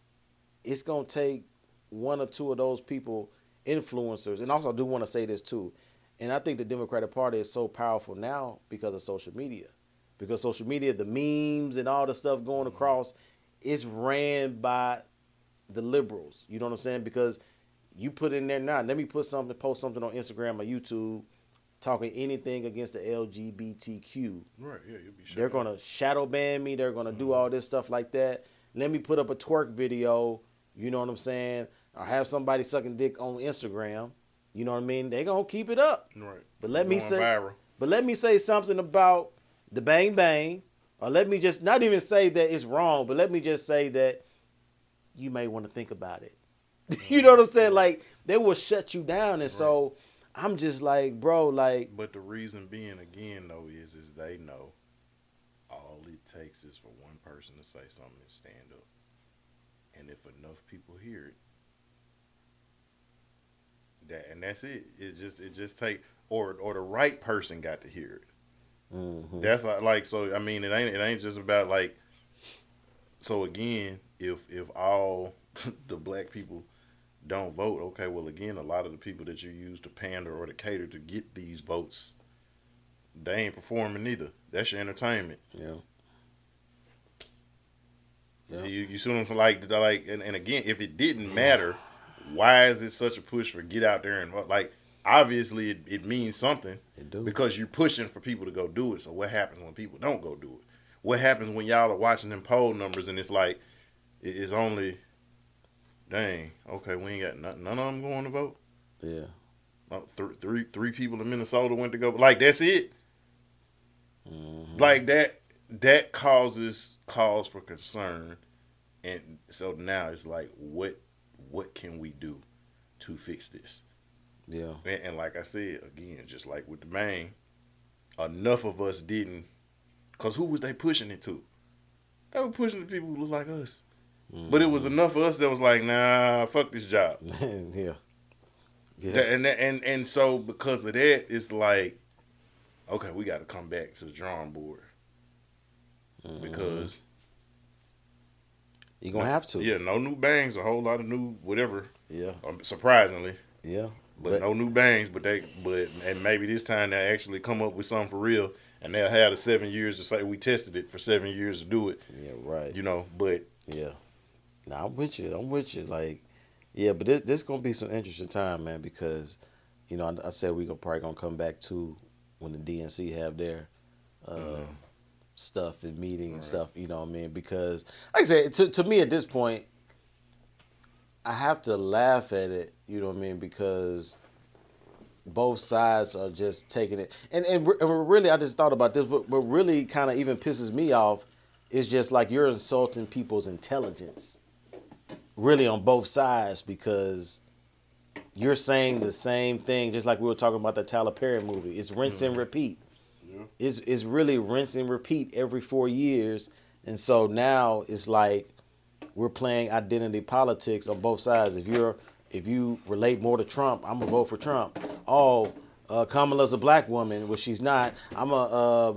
it's gonna take one or two of those people, influencers. And also I do want to say this too. And I think the Democratic Party is so powerful now because of social media. Because social media, the memes and all the stuff going across, it's ran by the liberals. You know what I'm saying? Because you put in there now, let me post something on Instagram or YouTube talking anything against the LGBTQ. Right, yeah, you'll be sure. They're gonna shadow ban me. They're gonna do all this stuff like that. Let me put up a twerk video. You know what I'm saying? Or have somebody sucking dick on Instagram. You know what I mean? They gonna keep it up. Right. But let me Going say, viral. but let me say something about the bang bang, or let me just not even say that it's wrong, but let me just say that you may want to think about it. You know what I'm saying? Like they will shut you down, and so I'm just like, bro, like. But the reason being, again, though, is they know all it takes is for one person to say something and stand up. And if enough people hear it, that's it. It just take or the right person got to hear it. Mm-hmm. That's like so. I mean, it ain't just about like. So again, if all the black people don't vote, okay, well again, a lot of the people that you use to pander or to cater to get these votes, they ain't performing either. That's your entertainment. Yeah. Yeah. You see what I'm saying? Like, and again, if it didn't matter, why is it such a push for get out there and vote? Like, obviously it means something because you're pushing for people to go do it. So what happens when people don't go do it? What happens when y'all are watching them poll numbers and it's like it's only, dang, okay, we ain't got none of them going to vote. Yeah. Three people in Minnesota went to go. Like that's it. Mm-hmm. Like that causes cause for concern, and so now it's like what can we do to fix this? Yeah. And like I said again, just like with the bang, enough of us didn't. Cause who was they pushing it to? They were pushing the people who look like us. Mm-hmm. But it was enough of us that was like, nah, fuck this job. Yeah. Yeah. And so because of that, it's like, okay, we got to come back to the drawing board. Mm-hmm. Because you're gonna have to. Yeah, no new bangs, a whole lot of new whatever. Yeah. Surprisingly. Yeah. But no new bangs, but and maybe this time they'll actually come up with something for real. And they'll have the 7 years to say we tested it for 7 years to do it. Yeah, right. You know, but yeah. Nah, I'm with you. Like, yeah, but this gonna be some interesting time, man, because, you know, I said we probably gonna come back to when the DNC have their stuff and meeting and stuff. You know what I mean? Because, like I said, to me at this point, I have to laugh at it. You know what I mean? Because both sides are just taking it. And really, I just thought about this. What really kind of even pisses me off is just like you're insulting people's intelligence, really on both sides, because you're saying the same thing, just like we were talking about the Tyler Perry movie. It's rinse and repeat. Yeah. It's really rinse and repeat every 4 years. And so now it's like we're playing identity politics on both sides. If you relate more to Trump, I'm gonna vote for Trump. Oh, Kamala's a black woman, well she's not. I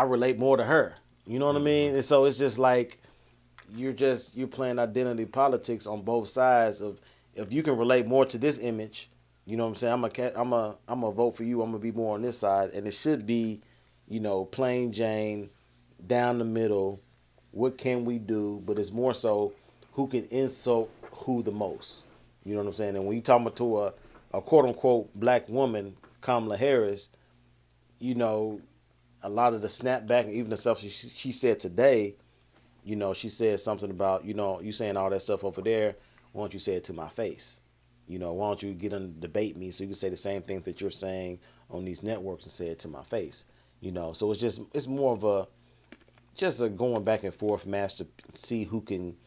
relate more to her. You know what I mean? And so it's just like you're playing identity politics on both sides of if you can relate more to this image, you know what I'm saying? I'm a vote for you. I'm gonna be more on this side, and it should be, you know, plain Jane, down the middle. What can we do? But it's more so who can insult who the most. You know what I'm saying? And when you talking to a quote unquote black woman, Kamala Harris, you know, a lot of the snapback and even the stuff she said today, you know, she said something about, you know, you saying all that stuff over there, why don't you say it to my face? You know, why don't you get and debate me so you can say the same thing that you're saying on these networks and say it to my face? You know, so it's more of a going back and forth match to see who can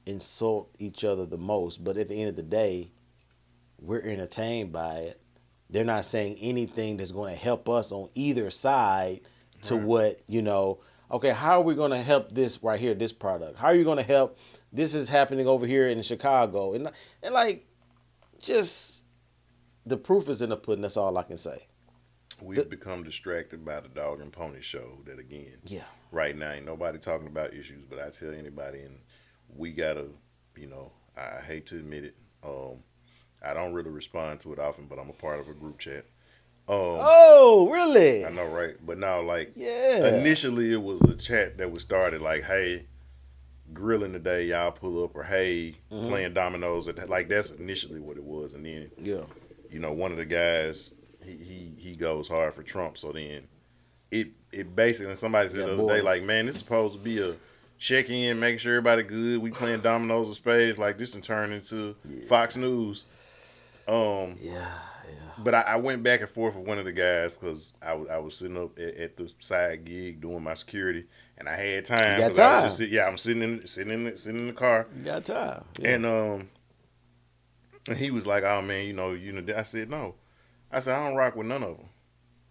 insult each other the most. But at the end of the day, we're entertained by it. They're not saying anything that's going to help us on either side to what, okay, how are we going to help this right here, this product? How are you going to help? This is happening over here in Chicago. And like, just the proof is in the pudding. That's all I can say. We've become distracted by the dog and pony show that, again, Yeah. right now ain't nobody talking about issues, but I tell anybody, and we gotta, I hate to admit it, I don't really respond to it often, but I'm a part of a group chat. Oh, really? I know, right? But now, like, Yeah. initially it was a chat that was started like, hey, grilling today, y'all pull up, or hey, playing dominoes. Like, that's initially what it was, and then Yeah. one of the guys, he goes hard for Trump. So then it basically, somebody said the other day, like, man, this is supposed to be a check in, making sure everybody good. We playing dominoes of spades, like this, and turn into Fox News. Yeah. But I went back and forth with one of the guys because I was sitting up at the side gig doing my security, and I had time. You got time. I was just I'm sitting in the car. You got time. Yeah. And he was like, "Oh man, I said no. I said I don't rock with none of them.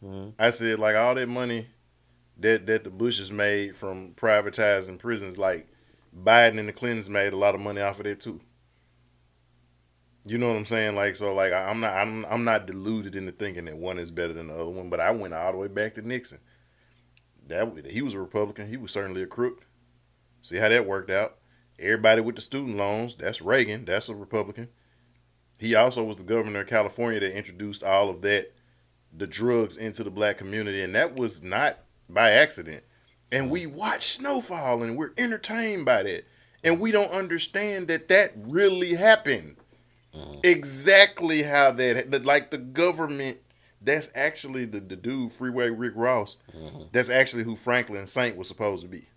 Mm-hmm. I said, like, all that money that the Bushes made from privatizing prisons, like Biden and the Clintons made a lot of money off of that too. You know what I'm saying? Like, so, like, I'm not deluded into thinking that one is better than the other one. But I went all the way back to Nixon. He was a Republican. He was certainly a crook. See how that worked out. Everybody with the student loans, that's Reagan. That's a Republican. He also was the governor of California that introduced all of that, the drugs, into the black community. And that was not by accident. And we watch snowfall and we're entertained by that. And we don't understand that really happened. Exactly how like the government, that's actually the dude, Freeway Rick Ross, that's actually who Franklin Saint was supposed to be.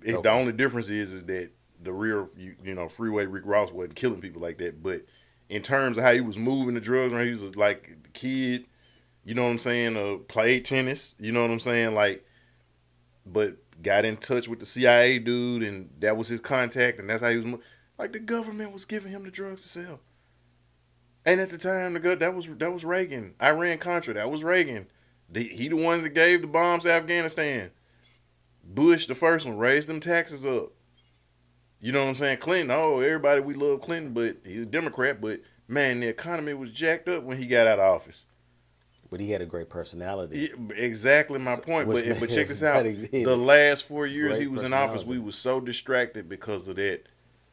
Okay. The only difference is that the real, Freeway Rick Ross wasn't killing people like that. But in terms of how he was moving the drugs, he was like a kid, you know what I'm saying, played tennis, you know what I'm saying, like, but got in touch with the CIA dude, and that was his contact, and that's how he was like, the government was giving him the drugs to sell. And at the time, that was Reagan. Iran-Contra, that was Reagan. He the one that gave the bombs to Afghanistan. Bush, the first one, raised them taxes up. You know what I'm saying? Clinton, everybody, we love Clinton, but he's a Democrat. But, man, the economy was jacked up when he got out of office. But he had a great personality. Exactly my point. But check this out. The last 4 years he was in office, we was so distracted because of that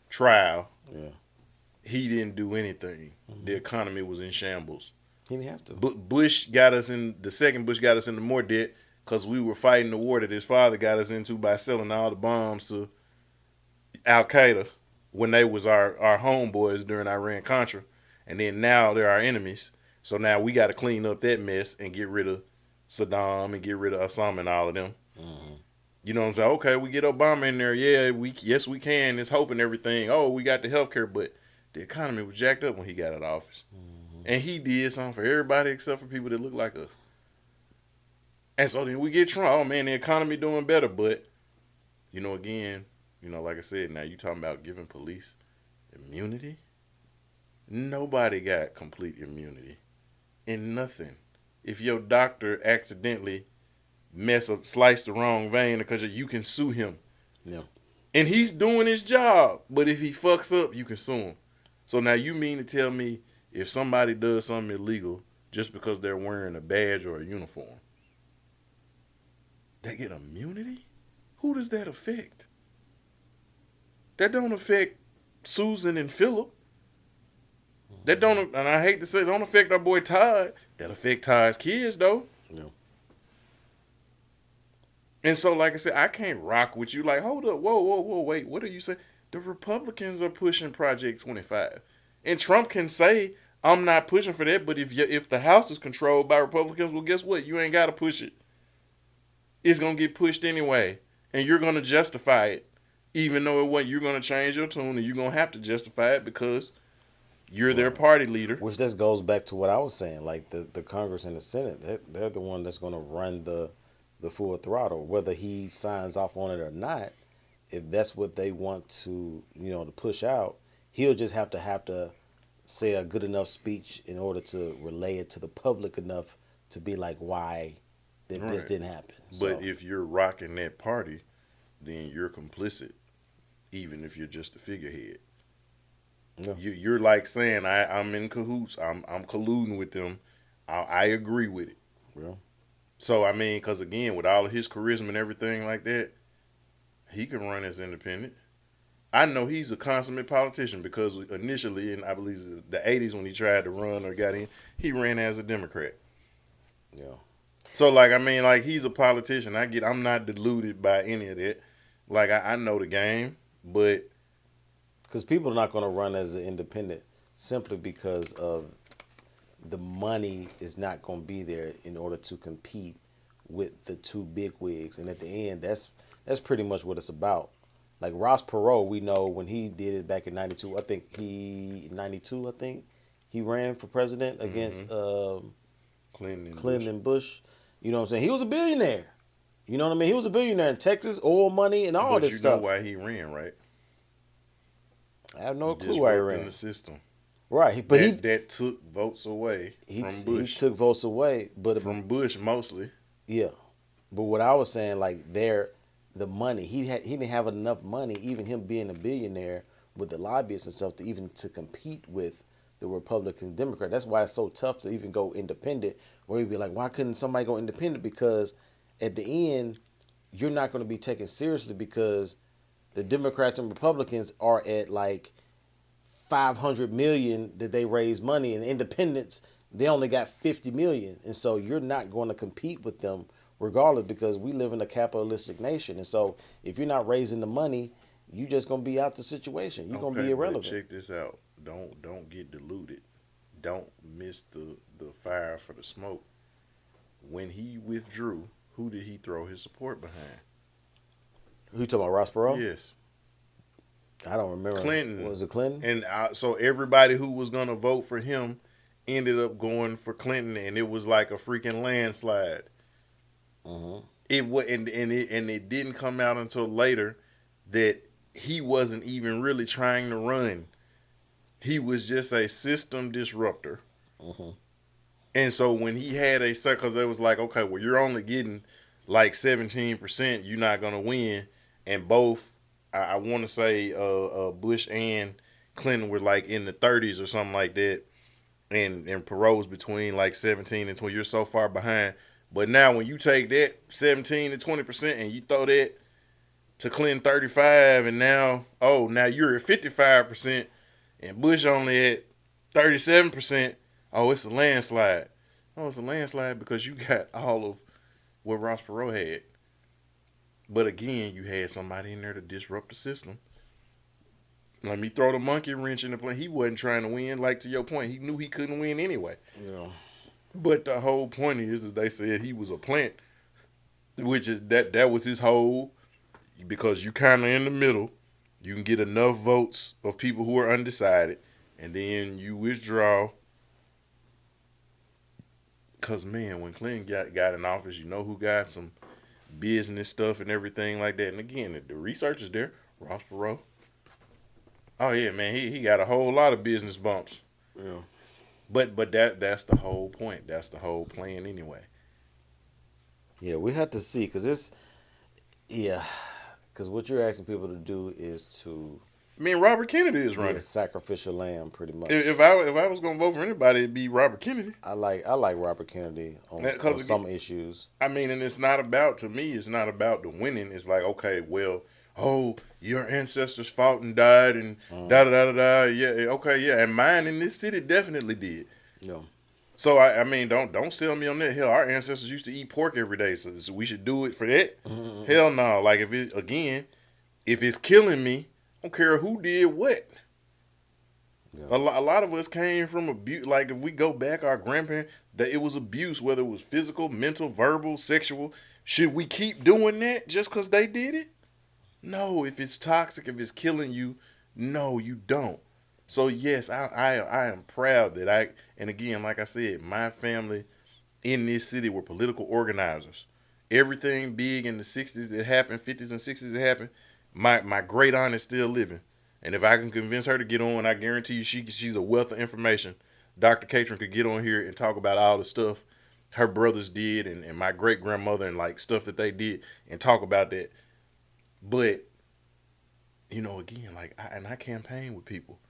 trial. Yeah. He didn't do anything. The economy was in shambles. He didn't have to. But the second Bush got us into more debt because we were fighting the war that his father got us into by selling all the bombs to Al Qaeda when they was our homeboys during Iran-Contra. And then now they're our enemies. So now we got to clean up that mess and get rid of Saddam and get rid of Osama and all of them. Mm-hmm. You know what I'm saying? Okay, we get Obama in there. Yeah, yes we can. It's hoping everything. Oh, we got the healthcare, but the economy was jacked up when he got out of office. Mm-hmm. And he did something for everybody except for people that look like us. And so then we get Trump. Oh, man, the economy doing better. But, again, like I said, now you talking about giving police immunity? Nobody got complete immunity in nothing. If your doctor accidentally slice the wrong vein, because you can sue him. Yeah. And he's doing his job. But if he fucks up, you can sue him. So now you mean to tell me if somebody does something illegal just because they're wearing a badge or a uniform, they get immunity? Who does that affect? That don't affect Susan and Philip. That don't, and I hate to say, don't affect our boy Todd. That affect Todd's kids though. Yeah. And so, like I said, I can't rock with you. Like, hold up, whoa, wait. What are you saying? The Republicans are pushing Project 25, and Trump can say, "I'm not pushing for that." But if the House is controlled by Republicans, well, guess what? You ain't got to push it. It's gonna get pushed anyway, and you're gonna justify it, even though it wasn't. You're gonna change your tune, and you're gonna have to justify it because you're their party leader. Which just goes back to what I was saying. Like the Congress and the Senate, they're the one that's gonna run the full throttle, whether he signs off on it or not. If that's what they want to, to push out, he'll just have to say a good enough speech in order to relay it to the public enough to be like why that this Right. didn't happen. But So if you're rocking that party, then you're complicit, even if you're just a figurehead. yeah, You're like saying I'm in cahoots. I'm colluding with them. I agree with it. yeah. So I mean, because again, with all of his charisma and everything like that, he can run as independent. I know he's a consummate politician because initially, in I believe the '80s when he tried to run or got in, he ran as a Democrat. Yeah. So like I mean, like he's a politician. I'm not deluded by any of that. Like I know the game, but Because people are not going to run as an independent simply because of the money is not going to be there in order to compete with the two big wigs. And at the end, that's pretty much what it's about. Like Ross Perot, we know when he did it back in '92. I think he ran for president against Clinton and Clinton Bush. and Bush. You know what I'm saying? He was a billionaire. You know what I mean? He was a billionaire in Texas, oil money, and all But this you know stuff. why he ran, right? I have no clue why he Disrupting ran. the system. Right, but That took votes away he from he Bush. took votes away. But From Bush mostly. yeah, but what I was saying, like the money he didn't have enough money, even him being a billionaire with the lobbyists and stuff, to even to compete with the Republican Democrat. That's why it's so tough to even go independent. Or you'd be like, why couldn't somebody go independent? Because at the end, you're not going to be taken seriously because the Democrats and Republicans are at like 500 million that they raise money, and independents they only got 50 million, and so you're not going to compete with them regardless because we live in a capitalistic nation, and so if you're not raising the money, you just going to be out the situation. You're going to be Okay, but irrelevant. check this out. Don't get deluded. Don't miss the fire for the smoke. When he withdrew, who did he throw his support behind? Who you talking about, Ross Perot? Yes, I don't remember. Clinton. Was it Clinton? And so everybody who was gonna vote for him ended up going for Clinton, and it was like a freaking landslide. Mm-hmm. It didn't come out until later that he wasn't even really trying to run. He was just a system disruptor. Mm-hmm. And so when he had because it was like, okay, well, you're only getting like 17%, you're not gonna win. And both, I want to say, Bush and Clinton were like in the 30s or something like that, and Perot was between like 17 and 20. You're so far behind. But now when you take that 17 to 20% and you throw that to Clinton 35, and now you're at 55%, and Bush only at 37%. Oh, it's a landslide. Oh, it's a landslide because you got all of what Ross Perot had. But again, you had somebody in there to disrupt the system. Let me throw the monkey wrench in the play. He wasn't trying to win. Like to your point, he knew he couldn't win anyway. Yeah. But the whole point is they said he was a plant, which is that was his whole. Because you kind of in the middle, you can get enough votes of people who are undecided, and then you withdraw. Because, man, when Clinton got in office, you know who got some business stuff and everything like that. And again, the research is there. Ross Perot. Oh, yeah, man, he got a whole lot of business bumps. Yeah. But that's the whole point. That's the whole plan anyway. Yeah, we have to see because because what you're asking people to do is to I mean, Robert Kennedy is be running. a sacrificial lamb, pretty much. If I was gonna vote for anybody, it'd be Robert Kennedy. I like Robert Kennedy on some issues. I mean, and it's not about it's not about the winning. It's like, okay, well, your ancestors fought and died and da da da da da. Yeah, okay, yeah, and mine in this city definitely did. Yeah. So I mean, don't sell me on that. Hell, our ancestors used to eat pork every day, so we should do it for that. Mm-hmm. Hell no. Like if it's killing me, I don't care who did what. Yeah. A lot of us came from abuse. Like if we go back, our grandparents, that it was abuse, whether it was physical, mental, verbal, sexual. Should we keep doing that just because they did it? No. If it's toxic, if it's killing you, no, you don't. So yes, I am proud that and again, like I said, my family in this city were political organizers. Everything big in the 60s that happened, 50s and 60s that happened, my great aunt is still living. And if I can convince her to get on, I guarantee you she's a wealth of information. Dr. Catron could get on here and talk about all the stuff her brothers did and my great grandmother and like stuff that they did and talk about that. But, you know, again, like I campaign with people.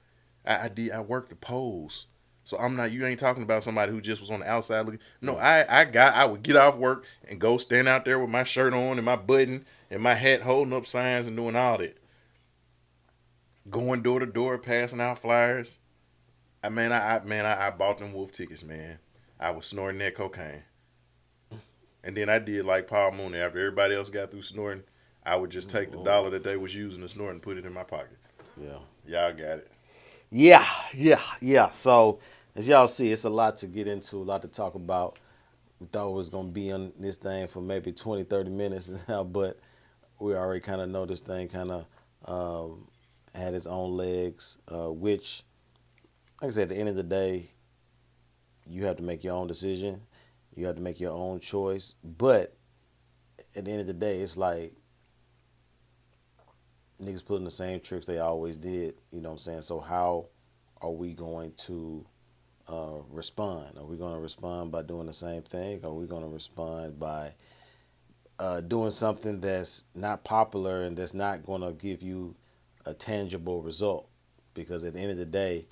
I work the polls. So you ain't talking about somebody who just was on the outside looking. No, I would get off work and go stand out there with my shirt on and my button and my hat holding up signs and doing all that. Going door to door, passing out flyers. I bought them wolf tickets, man. I was snorting that cocaine. And then I did like Paul Mooney. After everybody else got through snorting, I would just take the dollar that they was using to snort and put it in my pocket. Yeah. Y'all got it. Yeah. So, as y'all see, it's a lot to get into, a lot to talk about. We thought it was going to be on this thing for maybe 20, 30 minutes now, but we already kind of know this thing kind of had its own legs, which, like I said, at the end of the day, you have to make your own decision. You have to make your own choice. But at the end of the day, it's like niggas pulling the same tricks they always did. You know what I'm saying? So how are we going to respond? Are we going to respond by doing the same thing? Are we going to respond by doing something that's not popular and that's not going to give you a tangible result? Because at the end of the day,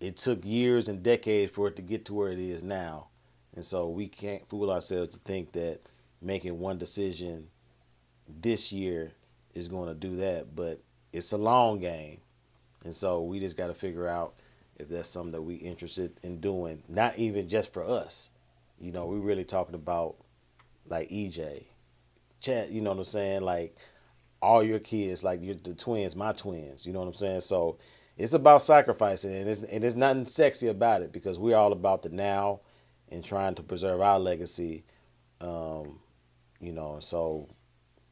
it took years and decades for it to get to where it is now. And so we can't fool ourselves to think that making one decision this year is going to do that. But it's a long game. And so we just got to figure out if that's something that we interested in doing, not even just for us. You know, we really talking about like EJ, Chad, you know what I'm saying? Like all your kids, like the twins, my twins, you know what I'm saying? So it's about sacrificing, and there's nothing sexy about it because we're all about the now and trying to preserve our legacy. You know, so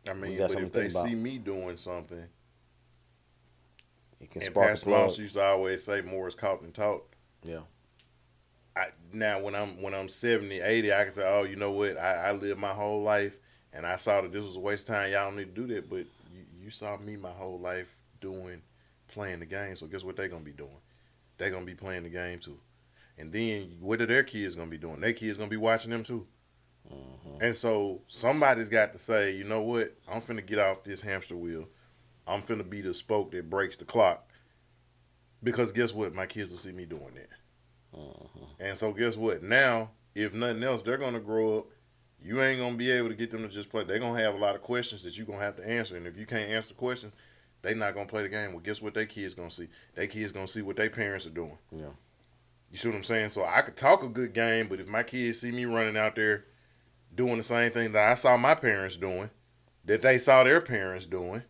I mean, but if they see me doing something, it can and spark Pastor a plug. Moss used to always say, "More is caught than taught." Yeah. Now when I'm 70, 80, I can say, "Oh, you know what? I lived my whole life, and I saw that this was a waste of time. Y'all don't need to do that." But you saw me my whole life playing the game. So guess what they're gonna be doing? They're gonna be playing the game too. And then what are their kids gonna be doing? Their kids gonna be watching them too. Mm-hmm. And so somebody's got to say, you know what? I'm finna get off this hamster wheel. I'm finna be the spoke that breaks the clock. Because guess what? My kids will see me doing that. Mm-hmm. And so guess what? Now, if nothing else, they're gonna grow up. You ain't gonna be able to get them to just play. They're gonna have a lot of questions that you're gonna have to answer. And if you can't answer the questions, they not gonna play the game. Well, guess what their kids gonna see? Their kids gonna see what their parents are doing. Yeah. You see what I'm saying? So I could talk a good game, but if my kids see me running out there doing the same thing that I saw my parents doing, that they saw their parents doing,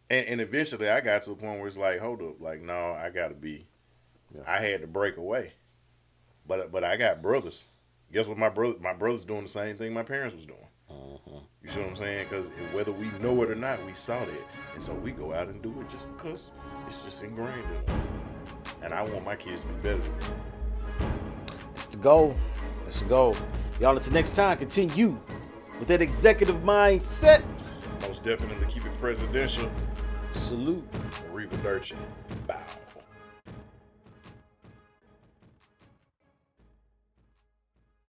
and eventually I got to a point where it's like, hold up, like no, I gotta be. Yeah. I had to break away, but I got brothers. Guess what? My brother's doing the same thing my parents was doing. Uh-huh. You see what I'm saying? Because whether we know it or not, we saw that. And so we go out and do it just because it's just ingrained in us. And I want my kids to be better than me. That's the goal. That's the goal. Y'all, until next time, continue with that executive mindset. Most definitely keep it presidential. Salute. Reva Dirchin. Bow.